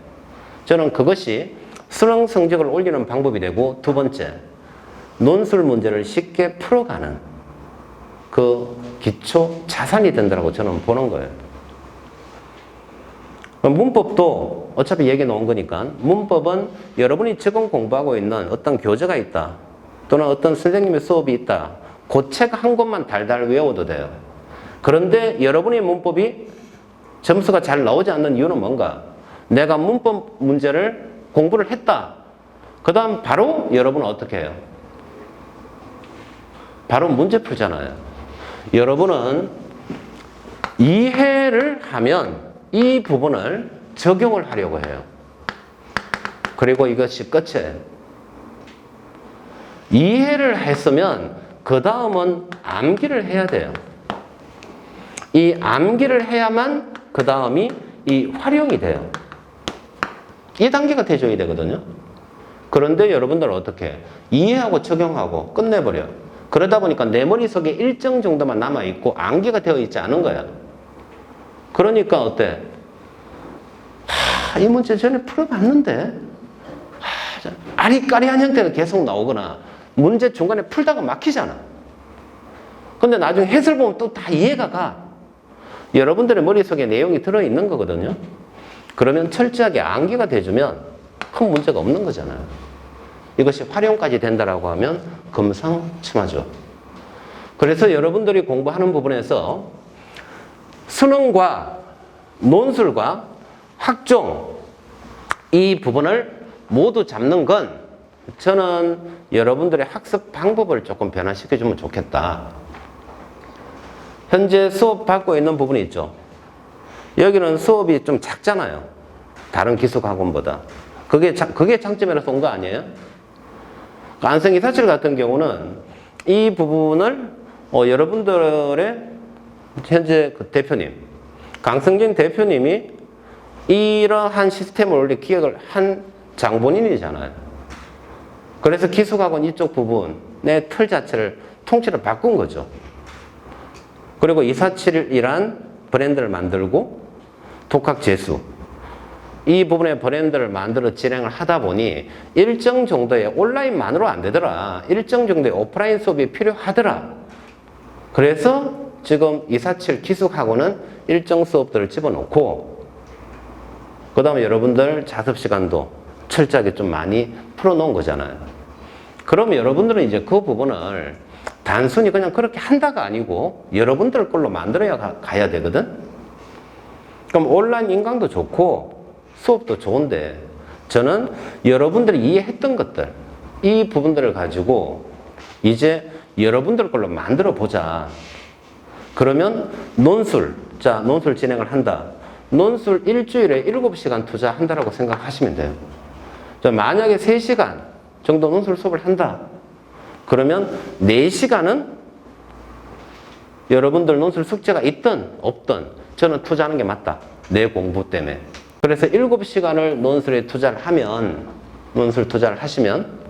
저는 그것이 수능 성적을 올리는 방법이 되고, 두 번째, 논술 문제를 쉽게 풀어가는 그 기초 자산이 된다고 저는 보는 거예요. 문법도 어차피 얘기 나온 거니까, 문법은 여러분이 지금 공부하고 있는 어떤 교재가 있다, 또는 어떤 선생님의 수업이 있다, 그 책 한 권만 달달 외워도 돼요. 그런데 여러분의 문법이 점수가 잘 나오지 않는 이유는 뭔가? 내가 문법 문제를 공부를 했다. 그 다음 바로 여러분은 어떻게 해요? 바로 문제 풀잖아요. 여러분은 이해를 하면 이 부분을 적용을 하려고 해요. 그리고 이것이 끝이에요. 이해를 했으면 그 다음은 암기를 해야 돼요. 이 암기를 해야만 그 다음이 이 활용이 돼요. 이 단계가 되줘야 되거든요. 그런데 여러분들은 어떻게 해? 이해하고 적용하고 끝내버려. 그러다 보니까 내 머릿속에 일정 정도만 남아있고 암기가 되어 있지 않은 거야. 그러니까 어때? 이 문제 전에 풀어봤는데 아리까리한 형태가 계속 나오거나 문제 중간에 풀다가 막히잖아. 근데 나중에 해설 보면 또 다 이해가 가. 여러분들의 머릿속에 내용이 들어있는 거거든요. 그러면 철저하게 암기가 돼주면 큰 문제가 없는 거잖아요. 이것이 활용까지 된다라고 하면 금상첨화죠. 그래서 여러분들이 공부하는 부분에서 수능과 논술과 학종 이 부분을 모두 잡는 건 저는 여러분들의 학습 방법을 조금 변화시켜주면 좋겠다. 현재 수업 받고 있는 부분이 있죠. 여기는 수업이 좀 작잖아요. 다른 기숙학원보다. 그게 장점이라서 온 거 아니에요? 안성이사칠 같은 경우는 이 부분을 여러분들의 현재 그 대표님, 강성진 대표님이 이러한 시스템을 원래 기획을 한 장본인이잖아요. 그래서 기숙학원 이쪽 부분의 틀 자체를 통째로 바꾼 거죠. 그리고 247이란 브랜드를 만들고 독학재수 이 부분의 브랜드를 만들어 진행을 하다 보니 일정 정도의 온라인만으로 안 되더라. 일정 정도의 오프라인 수업이 필요하더라. 그래서 지금 247 기숙학원은 일정 수업들을 집어넣고 그 다음에 여러분들 자습 시간도 철저하게 좀 많이 풀어놓은 거잖아요. 그럼 여러분들은 이제 그 부분을 단순히 그냥 그렇게 한다가 아니고 여러분들 걸로 만들어야 가야 되거든. 그럼 온라인 인강도 좋고 수업도 좋은데 저는 여러분들이 이해했던 것들 이 부분들을 가지고 이제 여러분들 걸로 만들어 보자. 그러면 논술, 자 논술 진행을 한다. 논술 일주일에 7시간 투자한다라고 생각하시면 돼요. 자, 만약에 3시간 정도 논술 수업을 한다. 그러면 4시간은 여러분들 논술 숙제가 있든 없든 저는 투자하는 게 맞다. 내 공부 때문에. 그래서 7시간을 논술에 투자를 하면, 논술 투자를 하시면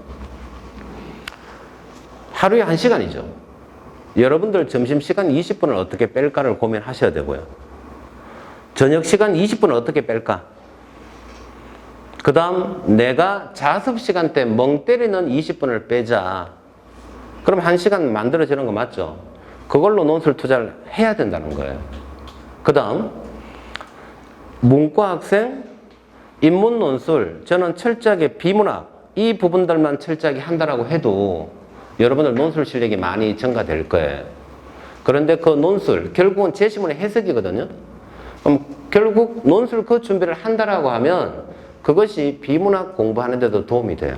하루에 1시간이죠. 여러분들 점심시간 20분을 어떻게 뺄까를 고민하셔야 되고요. 저녁시간 20분을 어떻게 뺄까? 그 다음 내가 자습시간 때 멍 때리는 20분을 빼자. 그럼 1시간 만들어지는 거 맞죠? 그걸로 논술 투자를 해야 된다는 거예요. 그 다음 문과 학생, 인문 논술, 저는 철저하게 비문학 이 부분들만 철저하게 한다라고 해도 여러분들 논술 실력이 많이 증가될 거예요. 그런데 그 논술 결국은 제시문의 해석이거든요. 그럼 결국 논술 그 준비를 한다라고 하면 그것이 비문학 공부하는 데도 도움이 돼요.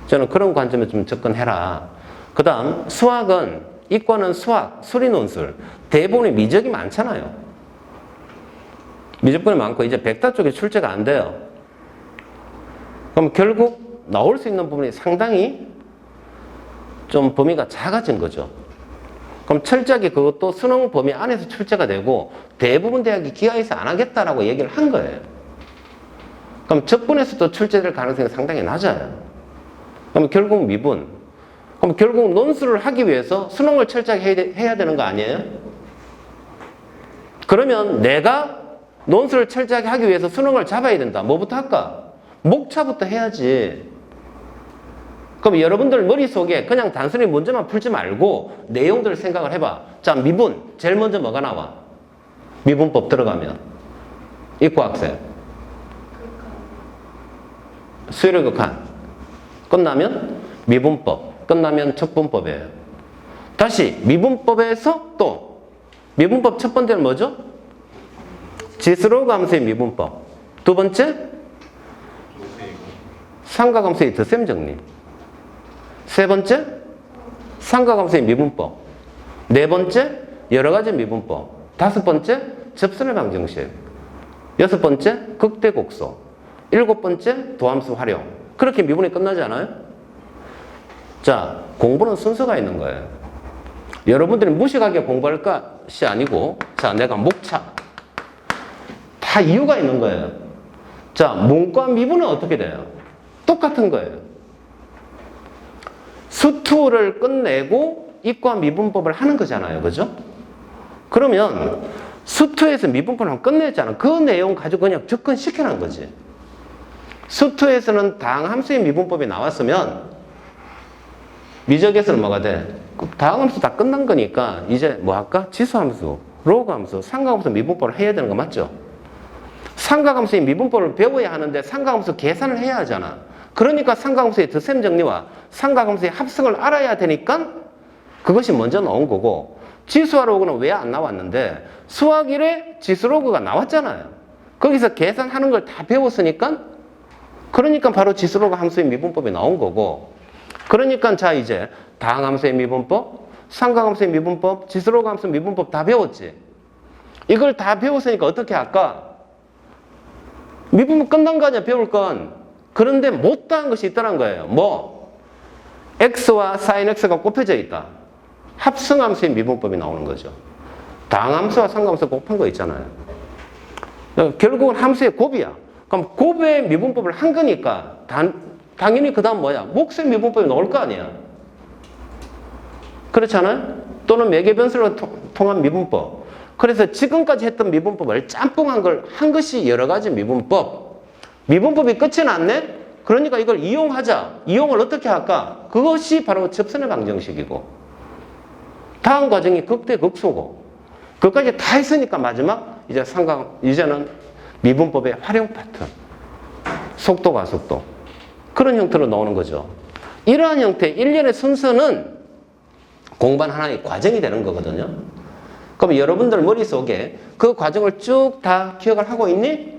저는 그런 관점에 좀 접근해라. 그 다음 수학은 이과는 수학, 수리논술 대부분의 미적이 많잖아요. 미적분이 많고 이제 백타 쪽에 출제가 안 돼요. 그럼 결국 나올 수 있는 부분이 상당히 좀 범위가 작아진 거죠. 그럼 철저하게 그것도 수능 범위 안에서 출제가 되고 대부분 대학이 기하에서 안 하겠다라고 얘기를 한 거예요. 그럼 적분에서도 출제될 가능성이 상당히 낮아요. 그럼 결국 미분. 그럼 결국 논술을 하기 위해서 수능을 철저하게 해야 되는 거 아니에요? 그러면 내가 논술을 철저하게 하기 위해서 수능을 잡아야 된다. 뭐부터 할까? 목차부터 해야지. 그럼 여러분들 머릿속에 그냥 단순히 문제만 풀지 말고 내용들을 생각을 해봐. 자, 미분. 제일 먼저 뭐가 나와? 미분법 들어가면. 이과 학생. 수열의 극한. 끝나면 미분법. 끝나면 척분법이에요. 다시 미분법에서 또 미분법 첫 번째는 뭐죠? 지수로 감수의 미분법. 두 번째 삼가감수의 덧셈 정리. 세 번째 삼가감수의 미분법. 네 번째 여러 가지 미분법. 다섯 번째 접선의 방정식. 여섯 번째 극대곡소. 일곱 번째 도함수 활용. 그렇게 미분이 끝나지 않아요? 자, 공부는 순서가 있는 거예요. 여러분들이 무식하게 공부할 것이 아니고, 자, 내가 목차. 다 이유가 있는 거예요. 자, 문과 미분은 어떻게 돼요? 똑같은 거예요. 수투를 끝내고 이과 미분법을 하는 거잖아요. 그죠? 그러면 수투에서 미분법을 끝냈잖아. 그 내용 가지고 그냥 접근시켜놓은 거지. 수투에서는 다항함수의 미분법이 나왔으면 미적에서는 뭐가 돼? 다항함수 다 끝난 거니까 이제 뭐 할까? 지수함수, 로그함수, 삼각함수 미분법을 해야 되는 거 맞죠? 삼각함수의 미분법을 배워야 하는데 삼각함수 계산을 해야 하잖아. 그러니까 삼각함수의 덧셈 정리와 삼각함수의 합성을 알아야 되니까 그것이 먼저 나온 거고, 지수화로그는 왜 안 나왔는데 수학 1에 지수로그가 나왔잖아요. 거기서 계산하는 걸 다 배웠으니까, 그러니까 바로 지수로그 함수의 미분법이 나온 거고, 그러니까 자 이제 다항함수의 미분법, 삼각함수의 미분법, 지수로그 함수 미분법 다 배웠지. 이걸 다 배웠으니까 어떻게 할까? 미분법 끝난 거 아니야, 배울 건. 그런데 못다한 것이 있다는 거예요. 뭐? x와 sin x가 곱해져 있다. 합성함수의 미분법이 나오는 거죠. 다항함수와 상각함수가 곱한 거 있잖아요. 결국은 함수의 곱이야. 그럼 곱의 미분법을 한 거니까 당연히 그 다음 뭐야? 몫의 미분법이 나올 거 아니야. 그렇잖아요? 또는 매개변수로 통한 미분법. 그래서 지금까지 했던 미분법을 짬뽕한 걸 한 것이 여러 가지 미분법. 미분법이 끝이 났네? 그러니까 이걸 이용하자. 이용을 어떻게 할까? 그것이 바로 접선의 방정식이고, 다음 과정이 극대극소고, 그것까지 다 했으니까 마지막 이제는 미분법의 활용 파트, 속도 가속도, 그런 형태로 나오는 거죠. 이러한 형태의 일련의 순서는 공부한 하나의 과정이 되는 거거든요. 그럼 여러분들 머릿속에 그 과정을 쭉 다 기억을 하고 있니?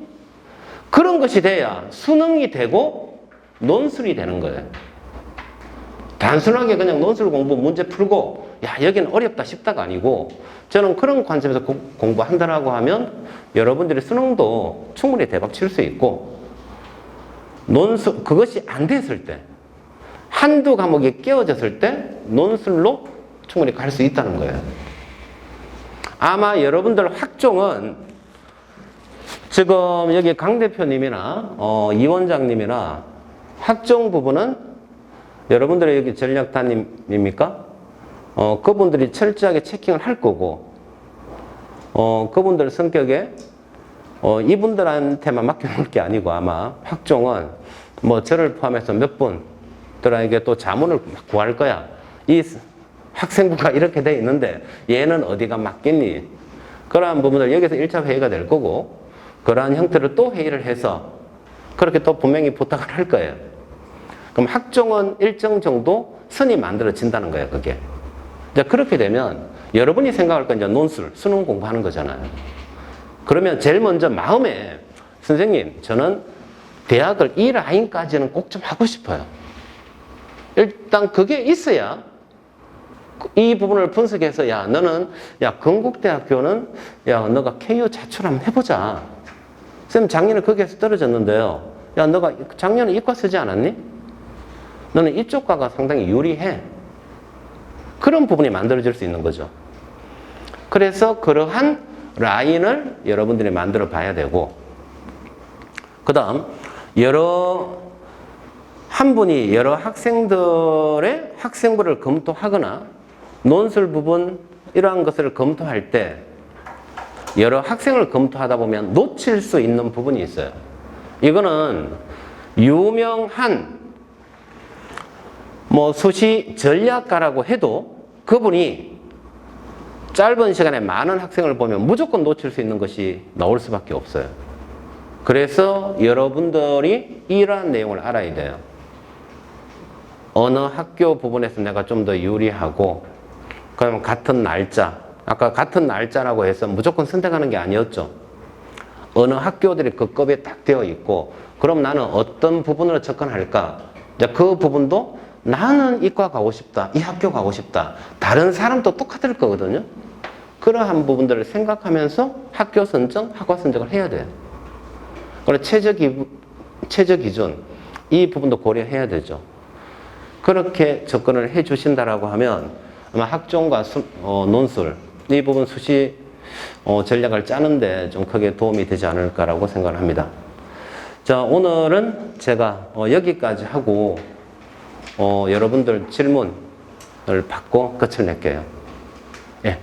그런 것이 돼야 수능이 되고 논술이 되는 거예요. 단순하게 그냥 논술 공부 문제 풀고 야 여기는 어렵다 쉽다가 아니고, 저는 그런 관점에서 공부한다라고 하면 여러분들이 수능도 충분히 대박 칠 수 있고, 논술 그것이 안 됐을 때, 한두 과목이 깨어졌을 때 논술로 충분히 갈 수 있다는 거예요. 아마 여러분들 학종은 지금 여기 강 대표님이나 이 원장님이나 학종 부분은 여러분들의 여기 전략단님입니까? 그분들이 철저하게 체킹을 할 거고, 그분들 성격에 이분들한테만 맡겨놓을 게 아니고, 아마 학종은 뭐 저를 포함해서 몇 분들에게 또 자문을 구할 거야. 이 학생부가 이렇게 돼 있는데 얘는 어디가 맞겠니? 그러한 부분들 여기서 1차 회의가 될 거고, 그러한 형태로 또 회의를 해서 그렇게 또 분명히 부탁을 할 거예요. 그럼 학종은 일정 정도 선이 만들어진다는 거예요, 그게. 이제 그렇게 되면 여러분이 생각할 건 이제 논술, 수능 공부하는 거잖아요. 그러면 제일 먼저 마음에, 선생님, 저는 대학을 이 라인까지는 꼭 좀 하고 싶어요. 일단 그게 있어야 이 부분을 분석해서, 야, 너는, 야, 건국대학교는, 야, 너가 KU 자출 한번 해보자. 쌤, 작년에 거기에서 떨어졌는데요. 야, 너가 작년에 이과 쓰지 않았니? 너는 이쪽 과가 상당히 유리해. 그런 부분이 만들어질 수 있는 거죠. 그래서 그러한 라인을 여러분들이 만들어 봐야 되고, 그 다음, 한 분이 여러 학생들의 학생부를 검토하거나 논술 부분 이러한 것을 검토할 때 여러 학생을 검토하다 보면 놓칠 수 있는 부분이 있어요. 이거는 유명한 뭐 수시 전략가라고 해도 그분이 짧은 시간에 많은 학생을 보면 무조건 놓칠 수 있는 것이 나올 수밖에 없어요. 그래서 여러분들이 이러한 내용을 알아야 돼요. 어느 학교 부분에서 내가 좀 더 유리하고, 그러면 같은 날짜, 아까 같은 날짜라고 해서 무조건 선택하는 게 아니었죠. 어느 학교들이 그 급에 딱 되어 있고, 그럼 나는 어떤 부분으로 접근할까? 이제 그 부분도 나는 이과 가고 싶다, 이 학교 가고 싶다, 다른 사람도 똑같을 거거든요. 그러한 부분들을 생각하면서 학교 선정, 학과 선정을 해야 돼요. 그리고 최저 기준, 이 부분도 고려해야 되죠. 그렇게 접근을 해 주신다라고 하면 아마 학종과 논술, 이 부분 수시 전략을 짜는데 좀 크게 도움이 되지 않을까라고 생각을 합니다. 자, 오늘은 제가 여기까지 하고 여러분들 질문을 받고 끝을 낼게요. 예.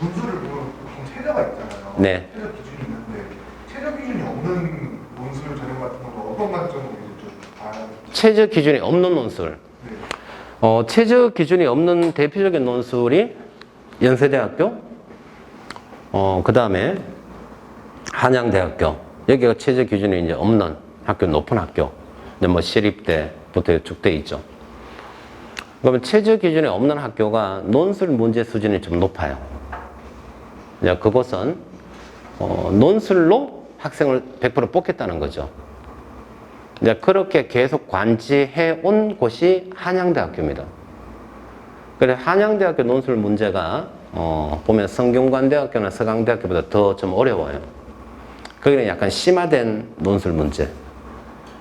논술을 보면 보통 체제가 있잖아요. 네. 체제 기준이 있는데 체제 기준이 없는 논술 전형 같은 것도 어떤 관점으로 이제 좀 봐야 될지. 최저 기준이 없는 논술. 네. 최저 기준이 없는 대표적인 논술이 연세대학교, 그 다음에 한양대학교. 여기가 최저 기준이 이제 없는 학교, 높은 학교. 근데 뭐 시립대부터 쭉 돼 있죠. 그러면 최저 기준에 없는 학교가 논술 문제 수준이 좀 높아요. 이제 그곳은 논술로 학생을 100% 뽑겠다는 거죠. 이제 그렇게 계속 관치해 온 곳이 한양대학교입니다. 그래서 한양대학교 논술 문제가 보면 성균관대학교나 서강대학교보다 더 좀 어려워요. 거기는 약간 심화된 논술 문제.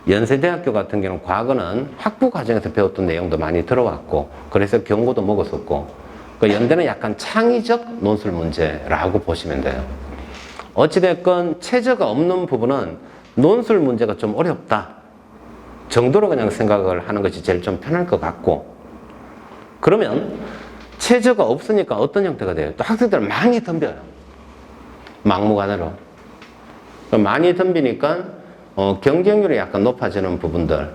연세대학교 같은 경우는 과거는 학부 과정에서 배웠던 내용도 많이 들어왔고, 그래서 경고도 먹었었고, 그 연대는 약간 창의적 논술 문제라고 보시면 돼요. 어찌됐건 최저가 없는 부분은 논술 문제가 좀 어렵다 정도로 그냥 생각을 하는 것이 제일 좀 편할 것 같고, 그러면 최저가 없으니까 어떤 형태가 돼요? 또 학생들은 많이 덤벼요. 막무가내로. 많이 덤비니까 경쟁률이 약간 높아지는 부분들,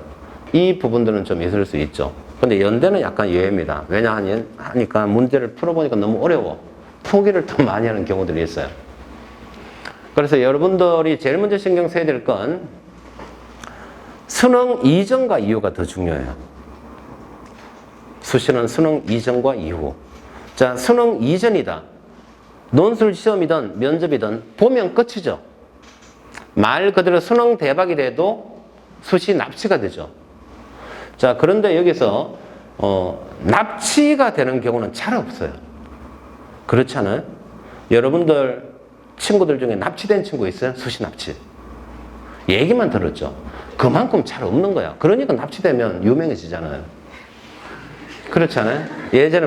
이 부분들은 좀 있을 수 있죠. 근데 연대는 약간 예외입니다. 왜냐하니까 문제를 풀어보니까 너무 어려워. 포기를 더 많이 하는 경우들이 있어요. 그래서 여러분들이 제일 먼저 신경 써야 될 건 수능 이전과 이후가 더 중요해요. 수시는 수능 이전과 이후. 자, 수능 이전이다. 논술 시험이든 면접이든 보면 끝이죠. 말 그대로 수능 대박이 돼도 수시 납치가 되죠. 자, 그런데 여기서 납치가 되는 경우는 잘 없어요. 그렇지 않아요? 여러분들 친구들 중에 납치된 친구 있어요? 수시 납치. 얘기만 들었죠. 그만큼 잘 없는 거야. 그러니까 납치되면 유명해지잖아요. 그렇지 않아요? 예전에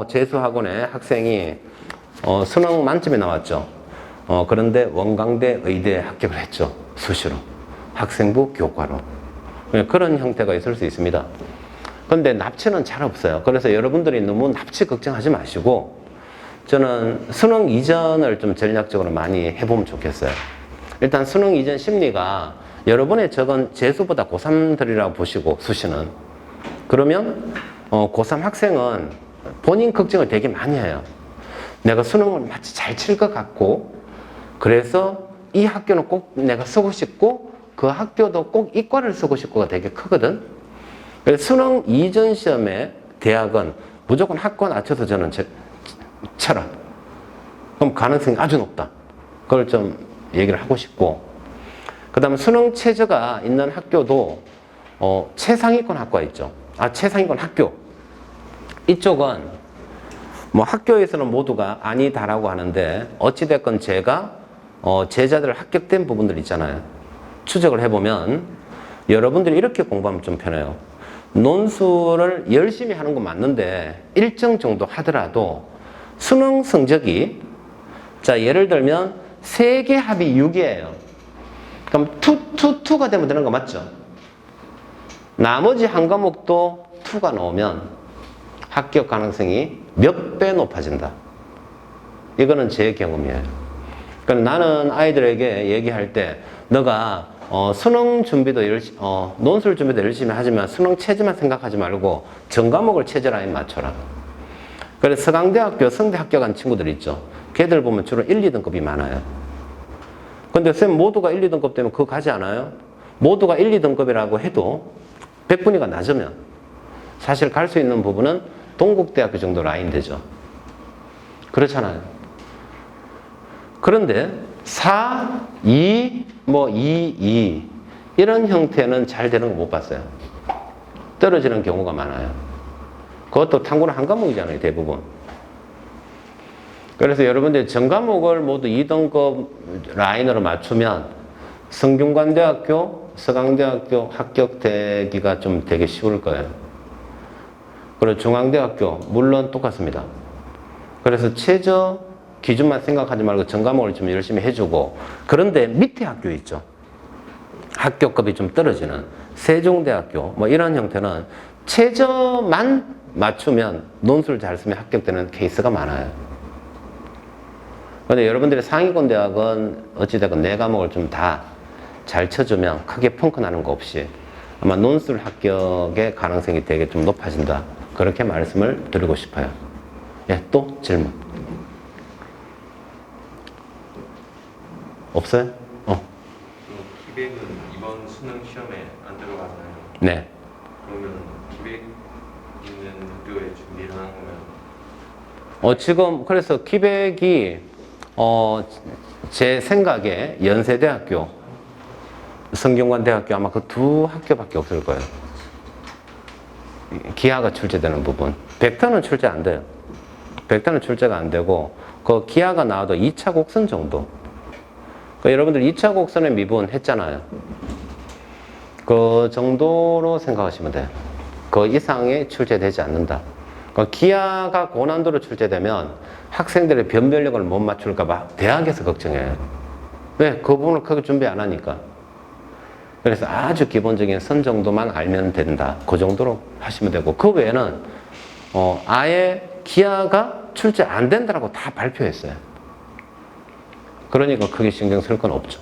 재수학원에 학생이 수능 만점이 나왔죠. 그런데 원광대 의대에 합격을 했죠. 수시로. 학생부 교과로. 그런 형태가 있을 수 있습니다. 그런데 납치는 잘 없어요. 그래서 여러분들이 너무 납치 걱정하지 마시고, 저는 수능 이전을 좀 전략적으로 많이 해보면 좋겠어요. 일단 수능 이전 심리가 여러분의 적은 재수보다 고3들이라고 보시고, 수시는. 그러면 고3 학생은 본인 걱정을 되게 많이 해요. 내가 수능을 마치 잘 칠 것 같고, 그래서 이 학교는 꼭 내가 쓰고 싶고, 그 학교도 꼭 이과를 쓰고 싶고가 되게 크거든. 그래서 수능 이전 시험에 대학은 무조건 학과 낮춰서 저는 쳐라. 그럼 가능성이 아주 높다. 그걸 좀 얘기를 하고 싶고, 그 다음에 수능 최저가 있는 학교도 최상위권 학과 있죠. 최상위권 학교. 이쪽은 뭐 학교에서는 모두가 아니다라고 하는데, 어찌됐건 제가 제자들 합격된 부분들 있잖아요. 추적을 해보면 여러분들이 이렇게 공부하면 좀 편해요. 논술을 열심히 하는 건 맞는데 일정 정도 하더라도 수능 성적이, 자, 예를 들면 3개 합이 6이에요. 그럼 2가 되면 되는 거 맞죠? 나머지 한 과목도 2가 나오면 합격 가능성이 몇 배 높아진다. 이거는 제 경험이에요. 그러니까 나는 아이들에게 얘기할 때, 너가 수능 준비도 논술 준비도 열심히 하지만 수능 체제만 생각하지 말고 전 과목을 체제라에 맞춰라. 그래서 서강대학교, 성대 합격한 친구들 있죠. 걔들 보면 주로 1, 2등급이 많아요. 근데 쌤 모두가 1, 2등급 되면 그거 가지 않아요? 모두가 1, 2등급이라고 해도 100분위가 낮으면 사실 갈 수 있는 부분은 동국대학교 정도 라인 되죠. 그렇잖아요. 그런데 4, 2, 2 이런 형태는 잘 되는 거 못 봤어요. 떨어지는 경우가 많아요. 그것도 탐구는 한 과목이잖아요, 대부분. 그래서 여러분들 전 과목을 모두 2등급 라인으로 맞추면 성균관대학교, 서강대학교 합격되기가 좀 되게 쉬울 거예요. 그리고 중앙대학교 물론 똑같습니다. 그래서 최저 기준만 생각하지 말고 전 과목을 좀 열심히 해주고, 그런데 밑에 학교 있죠. 학교급이 좀 떨어지는 세종대학교 뭐 이런 형태는 최저만 맞추면 논술 잘 쓰면 합격되는 케이스가 많아요. 그런데 여러분들이 상위권 대학은 어찌됐건 4과목을 좀 다 잘 쳐주면 크게 펑크 나는 거 없이 아마 논술 합격의 가능성이 되게 좀 높아진다. 그렇게 말씀을 드리고 싶어요. 예, 또 질문. 없어요? 기백은 이번 수능 시험에 안 들어가잖아요. 네. 그러면 기백 학교에 준비를 하는 거면 지금 그래서 기백이 제 생각에 연세대학교, 성균관대학교 아마 그 두 학교밖에 없을 거예요. 기하가 출제되는 부분. 벡터는 출제 안 돼요. 벡터는 출제가 안 되고 그 기하가 나와도 2차 곡선 정도. 그러니까 여러분들 2차 곡선의 미분 했잖아요. 그 정도로 생각하시면 돼요. 그 이상이 출제되지 않는다. 그러니까 기하가 고난도로 출제되면 학생들의 변별력을 못 맞출까봐 대학에서 걱정해요. 왜? 그 부분을 크게 준비 안 하니까. 그래서 아주 기본적인 선 정도만 알면 된다. 그 정도로 하시면 되고, 그 외에는 아예 기하가 출제 안 된다라고 다 발표했어요. 그러니까 크게 신경 쓸 건 없죠.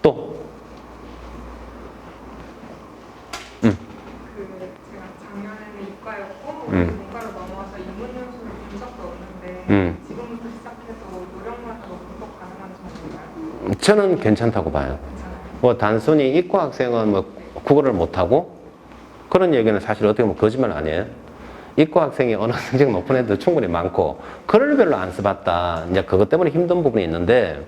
또 그 제가 작년에는 이과였고 문과로 넘어와서 인문 연수를 본 적도 없는데 지금부터 시작해서 노력만 하고 극복 가능한 정도인가요? 저는 괜찮다고 봐요. 괜찮아요. 뭐 단순히 이과 학생은 뭐 국어를 못하고 그런 얘기는 사실 어떻게 보면 거짓말 아니에요. 이과 학생이 어느 성적 높은 애도 충분히 많고 그걸 별로 안 써봤다. 이제 그것 때문에 힘든 부분이 있는데,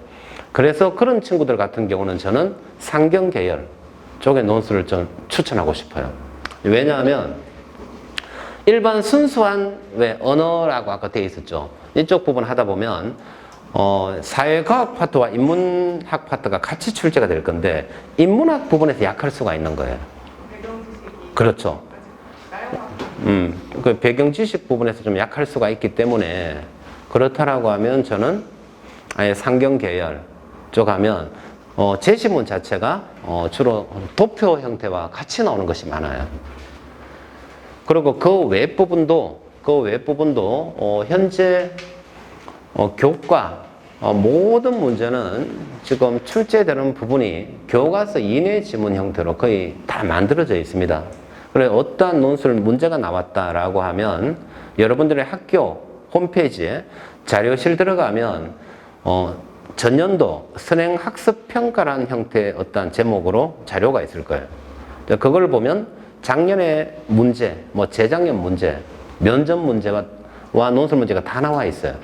그래서 그런 친구들 같은 경우는 저는 상경 계열 쪽의 논술을 좀 추천하고 싶어요. 왜냐하면 일반 순수한 왜 언어라고 아까 되어 있었죠. 이쪽 부분 하다 보면 사회과학 파트와 인문학 파트가 같이 출제가 될 건데 인문학 부분에서 약할 수가 있는 거예요. 배경 지식이 그렇죠. 아직 나열과 그 배경 지식 부분에서 좀 약할 수가 있기 때문에 그렇다라고 하면 저는 아예 상경 계열 쪽 하면 제시문 자체가 주로 도표 형태와 같이 나오는 것이 많아요. 그리고 그 외 부분도 현재 교과 모든 문제는 지금 출제되는 부분이 교과서 이내 지문 형태로 거의 다 만들어져 있습니다. 그래서 어떠한 논술 문제가 나왔다라고 하면 여러분들의 학교 홈페이지에 자료실 들어가면 전년도 선행학습평가라는 형태의 어떠한 제목으로 자료가 있을 거예요. 그걸 보면 작년의 문제, 뭐 재작년 문제, 면접 문제와 논술 문제가 다 나와 있어요.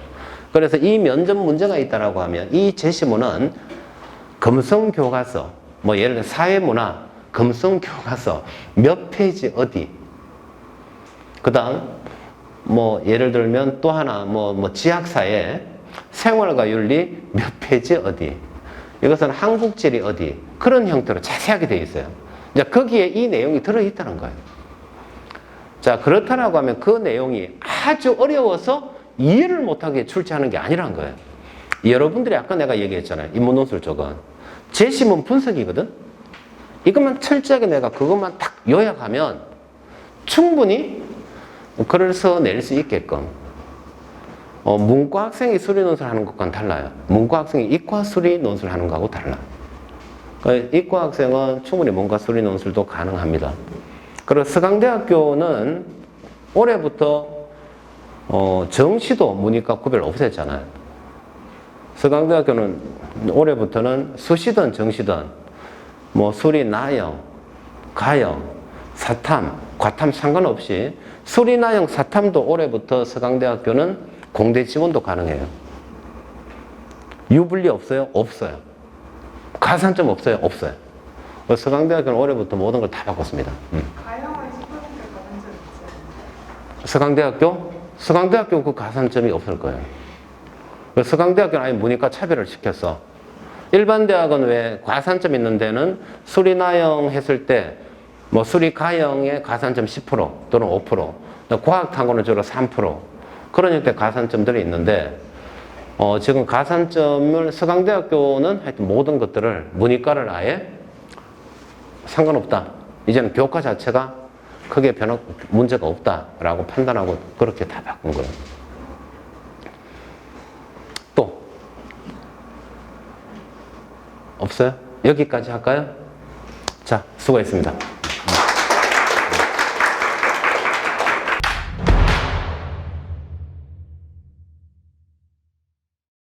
그래서 이 면접 문제가 있다라고 하면 이 제시문은 금성교과서, 뭐 예를 들어 사회문화, 금성교과서 몇 페이지 어디, 그 다음 뭐 예를 들면 또 하나 뭐 지학사회 생활과 윤리 몇 페이지 어디, 이것은 한국지리 어디, 그런 형태로 자세하게 되어 있어요. 이제 거기에 이 내용이 들어있다는 거예요. 자, 그렇다라고 하면 그 내용이 아주 어려워서 이해를 못하게 출제하는 게 아니란 거예요. 여러분들이 아까 내가 얘기했잖아요. 인문논술 쪽은 제시문 분석이거든. 이것만 철저하게 내가 그것만 딱 요약하면 충분히 글을 써낼 수 있게끔. 문과 학생이 수리 논술 하는 것과는 달라요. 문과 학생이 이과 수리 논술 하는 거하고 달라. 그러니까 이과 학생은 충분히 문과 수리 논술도 가능합니다. 그리고 서강대학교는 올해부터 정시도 문이과 구별 없앴잖아요. 서강대학교는 올해부터는 수시든 정시든 뭐 수리, 나영, 가영, 사탐, 과탐 상관없이 수리, 나영, 사탐도 올해부터 서강대학교는 공대 지원도 가능해요. 유불리 없어요? 없어요. 가산점 없어요? 없어요. 서강대학교는 올해부터 모든 걸 다 바꿨습니다. 가형을 10% 가산점 있어요. 서강대학교? 서강대학교 그 가산점이 없을 거예요. 서강대학교는 아예 문이과 차별을 시켰어. 일반 대학은 왜 가산점 있는 데는 수리나영 했을 때 뭐 수리가영에 가산점 10% 또는 5%, 과학탐구는 주로 3% 그런 형태의 가산점들이 있는데 지금 가산점을 서강대학교는 하여튼 모든 것들을 문이과를 아예 상관없다. 이제는 교과 자체가 크게 문제가 없다라고 판단하고 그렇게 다 바꾼 거예요. 또 없어요? 여기까지 할까요? 자, 수고했습니다.